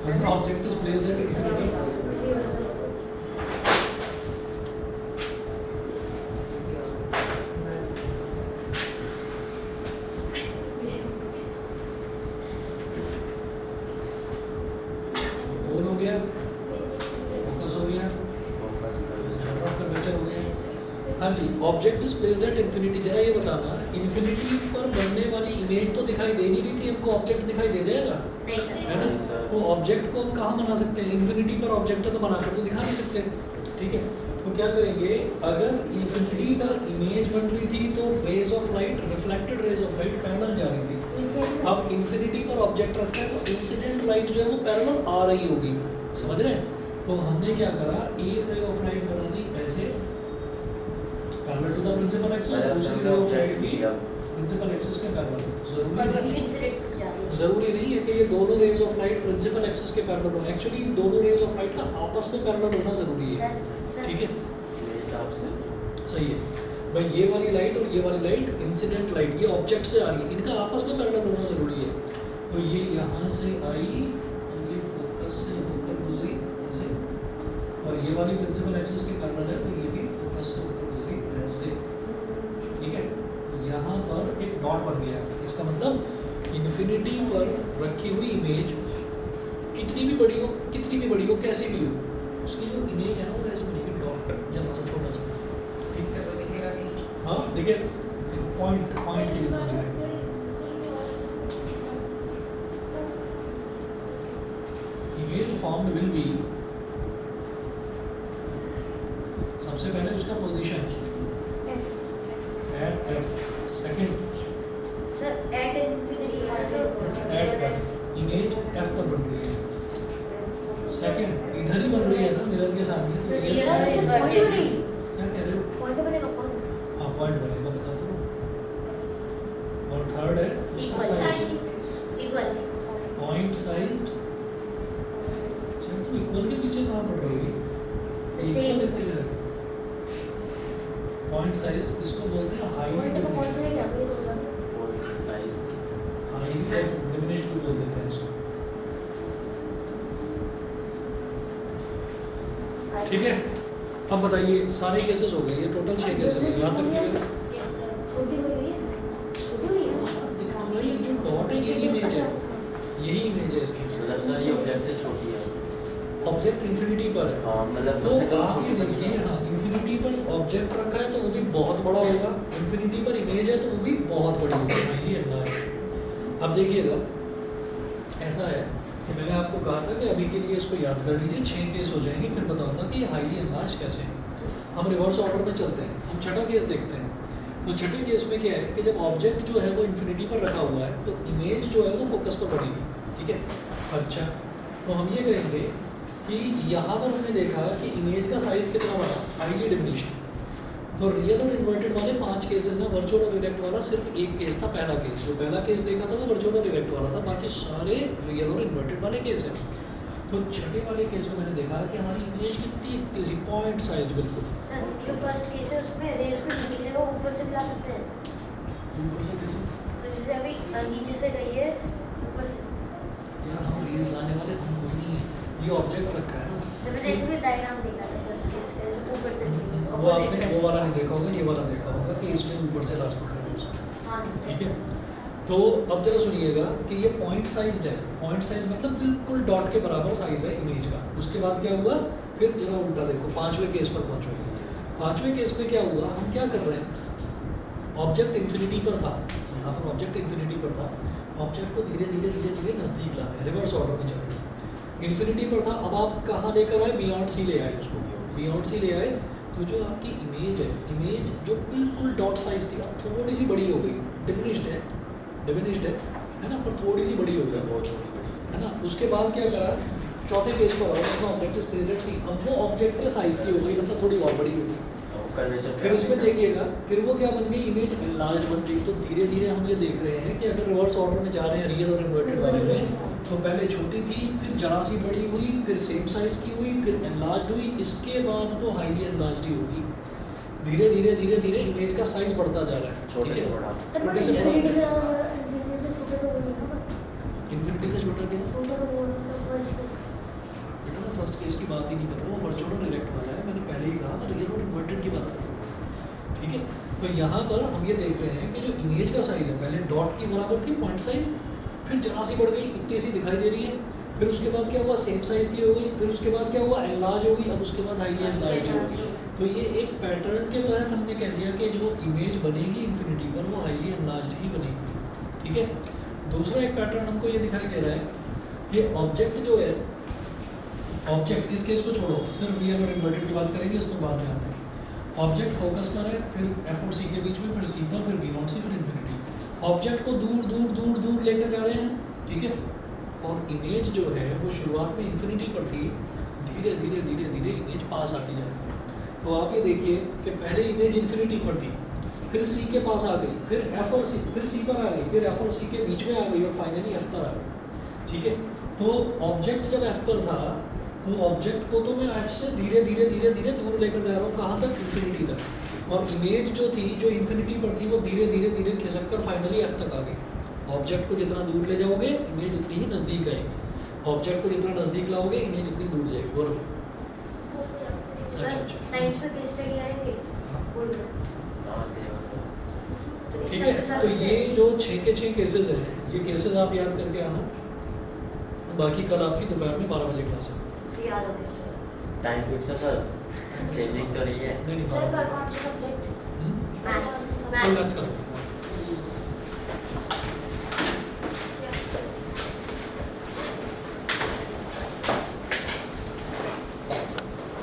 Object is placed at infinity. गोल हो गया, फोकस हो गया, सेंटर ऑफ कर्वेचर हो गया. हाँ जी, object is placed at infinity. जरा ये बताना, इन्फिनिटी पर बनने वाली इमेज तो दिखाई दे नहीं रही थी, हमको ऑब्जेक्ट दिखाई दे जाएगा, नहीं सर। है ना? तो ऑब्जेक्ट को हम कहाँ बना सकते हैं? इन्फिनिटी पर ऑब्जेक्ट है तो बनाकर तो दिखा नहीं सकते, ठीक है? तो क्या करेंगे, अगर इन्फिनिटी पर इमेज बन रही थी तो rays of light, reflected rays of light parallel जा रही थी। अब इन्फिनिटी पर ऑब्जेक्ट रखा है तो इंसिडेंट लाइट जो है वो पैरेलल आ रही होगी, समझ रहे हैं? तो हमने क्या करा, एक रे ऑफ लाइट बना दी ऐसे parallel to the principal axis, दूसरी रे ऑफ लाइट भी प्रिंसिपल एक्सिस के पैरेलल। जरूरी नहीं है कि ये दोनों rays of light principal axis के पैरेलल हो, एक्चुअली दोनों रेज ऑफ लाइट का आपस में पैरेलल होना जरूरी है, ठीक है? मेरे हिसाब से सही है भाई, ये वाली लाइट और ये वाली लाइट इंसिडेंट लाइट, ये ऑब्जेक्ट से आ रही है, इनका आपस में पैरेलल होना जरूरी है। तो ये यहाँ से आई और ये फोकस से होकर गुजरी ऐसे, और ये वाली प्रिंसिपल एक्सिस के पैरेलल है तो ये भी फोकस से होकर गुजरी ऐसे, ठीक है? यहाँ पर एक डॉट बन गया, इसका मतलब इन्फिनिटी पर रखी हुई इमेज कितनी भी बड़ी हो कैसी भी हो, उसकी जो इमेज है ना वो ऐसे बनेगी, डॉट जरा सा छोटा सा, इससे तो दिखेगा नहीं। हाँ देखिए पॉइंट की जितना दिखाई, इमेज फॉर्म्ड विल बी, सबसे पहले उसका position at F, second sir at infinity at F, image F पर बन रही है, सेकंड इधर ही बन रही है ना मिरर के सामने, तो ये क्या कह रहे हो? पॉइंट बनेगा, पॉइंट हाँ पॉइंट बनेगा, बता दो। और थर्ड है उसका साइज, इक्वल पॉइंट साइज। तुम इक्वल के पीछे कहाँ पड़ रही है? पॉइंट साइज इसको बोलते हैं highly diminished, size highly diminished भी बोल देते हैं इसको, ठीक है? अब बताइए, सारे केसेस हो गए, ये टोटल 6 केसेस हैं, यहाँ तक क्लियर? छोटी हुई है, छोटी हुई है। ये जो डॉट है यही इमेज है, यही इमेज है इसकी। मतलब सर ये ऑब्जेक्ट से छोटी है। ऑब्जेक्ट इन्फिनिटी पर है, हाँ मतलब तो दोनों आप ये छोटी देखिए, है। हाँ इन्फिनिटी पर ऑब्जेक्ट रखा है तो वो भी बहुत बड़ा होगा, इन्फिनिटी पर इमेज है तो वो भी बहुत बड़ी होगी, हाईली एनलार्ज्ड। अब देखिएगा, ऐसा है कि मैंने आपको कहा था कि अभी के लिए इसको याद कर लीजिए, 6 केस हो जाएंगे, फिर बताऊंगा कि ये हाईली एनलार्ज्ड कैसे है। हम रिवर्स ऑर्डर में चलते हैं, हम छठा केस देखते हैं। तो छठे केस में क्या है कि जब ऑब्जेक्ट जो है वो इन्फिनिटी पर रखा हुआ है तो इमेज जो है वो फोकस पर पड़ेगी, ठीक है? अच्छा, तो हम ये करेंगे कि यहाँ पर हमने देखा कि इमेज का साइज कितना बड़ा, हाईली डिमिनिश्ड। तो रियल और इन्वर्टेड वाले 5 केसेस हैं, वर्चुअल और इरेक्ट वाला सिर्फ एक केस था, पहला केस। जो पहला केस देखा था वो वर्चुअल और इरेक्ट वाला था, बाकी सारे रियल और इन्वर्टेड वाले केस हैं। तो छठे वाले केस में मैंने देखा कि हमारी इमेज कितनी सी पॉइंट साइज बिल्कुल सर जो फर्स्ट केस है उसमें रेस को नीचे की जगह ऊपर से मिला सकते हैं, ऊपर से कैसे? तो जैसे अभी नीचे से गई है ऊपर से। यार हम रेस लाने वाले हम कोई नहीं है, ये ऑब्जेक्ट रखा है ना। तो मैंने एक भी डायग्राम देखा था फर्स्ट केस का, जैसे ऊपर से वो आपने वो वाला नहीं देखा होगा, ये वाला देखा होगा कि इसमें ऊपर से ला सकते हैं इसको, हाँ ठीक है? तो अब जरा सुनिएगा कि ये पॉइंट साइज है, पॉइंट साइज मतलब बिल्कुल डॉट के बराबर साइज है इमेज का। उसके बाद क्या हुआ, फिर जरा उल्टा देखो, 5वें केस पर पहुँचोगे। 5वें केस में क्या हुआ, हम क्या कर रहे हैं, ऑब्जेक्ट इन्फिनिटी पर था, यहाँ पर ऑब्जेक्ट इन्फिनिटी पर था, ऑब्जेक्ट को धीरे धीरे नज़दीक ला रहे हैं, रिवर्स ऑर्डर में चल रहे हैं। इन्फिनिटी पर था, अब आप कहाँ लेकर आए, बियॉन्ड सी ले आए उसको, बियॉन्ड सी ले आए। तो जो आपकी इमेज है, इमेज जो बिल्कुल डॉट साइज थी अब थोड़ी सी बड़ी हो गई, डिमिनिश्ड है ना, पर थोड़ी सी बड़ी हो गई, बहुत छोटी बड़ी है ना। उसके बाद क्या करा, चौथे पेज पर आओ, ऑब्जेक्ट इज प्रेजेंट सी, अब वो ऑब्जेक्ट के साइज की हो गई, मतलब थोड़ी और बड़ी हो गई। फिर इसमें देखिएगा, फिर वो क्या बन गई, इमेज एनलार्ज बन गई। तो धीरे धीरे हम ये देख रहे हैं कि अगर रिवर्स ऑर्डर में जा रहे हैं रियल और इन्वर्टेड वाले में, तो पहले छोटी थी, फिर जरा सी बड़ी हुई, फिर सेम साइज की हुई, फिर एनलार्ज हुई, इसके बाद तो हाईली एनलार्ज ही होगी। धीरे धीरे इमेज का साइज बढ़ता जा रहा है, छोटे ठीक से है? बड़ा। छोटे से बड़ा, इन्फिनिटी से छोटे तो वही है ना, इन्फिनिटी से छोटा क्या है? छोटा तो वो फर्स्ट केस। बेटा मैं फर्स्ट केस की बात ही नहीं कर रहा हूँ, वर्चुअल और इरेक्ट वाला है, मैंने पहले ही कहा, मैं रियल और इन्वर्टेड की बात कर रहा हूँ, ठीक है? तो यहाँ पर हम ये देख रहे हैं कि जो इमेज का साइज़ है, पहले डॉट की बराबर थी पॉइंट साइज, फिर जरा सी बढ़ गई, इतनी सी दिखाई दे रही है, फिर उसके बाद क्या हुआ, सेम साइज की हो गई, फिर उसके बाद क्या हुआ, एनलार्ज हो गई, अब उसके बाद हाईली एनलार्ज हो गई। तो ये एक पैटर्न के तहत हमने कह दिया कि जो इमेज बनेगी इन्फिनिटी पर वो हाईली एनलार्ज ही बनेगी, ठीक है। दूसरा एक पैटर्न हमको ये दिखाई दे रहा है, ये ऑब्जेक्ट जो है, ऑब्जेक्ट इस केस को छोड़ो, सिर्फ रियल और इन्वर्टेड की बात करेंगे, इसको बाद में आते हैं। ऑब्जेक्ट फोकस पर है, फिर एफ और सी के बीच में, फिर सी पर, फिर बी नॉट से, फिर इन्फिनिटी। ऑब्जेक्ट को दूर दूर दूर दूर लेकर जा रहे हैं, ठीक है। और इमेज जो है वो शुरुआत में इन्फिनिटी पर थी, धीरे धीरे धीरे धीरे इमेज पास आती जा रही है। तो आप ये देखिए कि पहले इमेज इन्फिनिटी पर थी, फिर सी के पास आ गई, फिर एफ और सी, फिर सी पर आ गई, फिर एफ और सी के बीच में आ गई और फाइनली एफ पर आ गई, ठीक है। तो ऑब्जेक्ट जब एफ पर था तो ऑब्जेक्ट को तो मैं एफ से धीरे धीरे धीरे धीरे दूर लेकर जा रहा हूँ, कहाँ तक, इन्फिनिटी तक। और इमेज जो थी, जो इन्फिनिटी पर थी, वो धीरे धीरे धीरे खिसक कर फाइनली एफ तक आ गई। ऑब्जेक्ट को जितना दूर ले जाओगे इमेज उतनी ही नज़दीक आएगी, ऑब्जेक्ट को जितना नज़दीक लाओगे इमेज उतनी दूर जाएगी। बोलो। अच्छा। साइंस में केस स्टडी आएंगे बोल रहे तो ठीक है। तो ये जो 6 के 6 केसेस हैं, ये केसेस आप याद करके आना, बाकी कल आपकी दोपहर में 12 बजे क्लास है। याद हो गया टाइम फिक्स है सर, चेंजिंग तो नहीं है। नहीं सर नहीं, कौन सा सब्जेक्ट मैथ्स कल मैथ्स का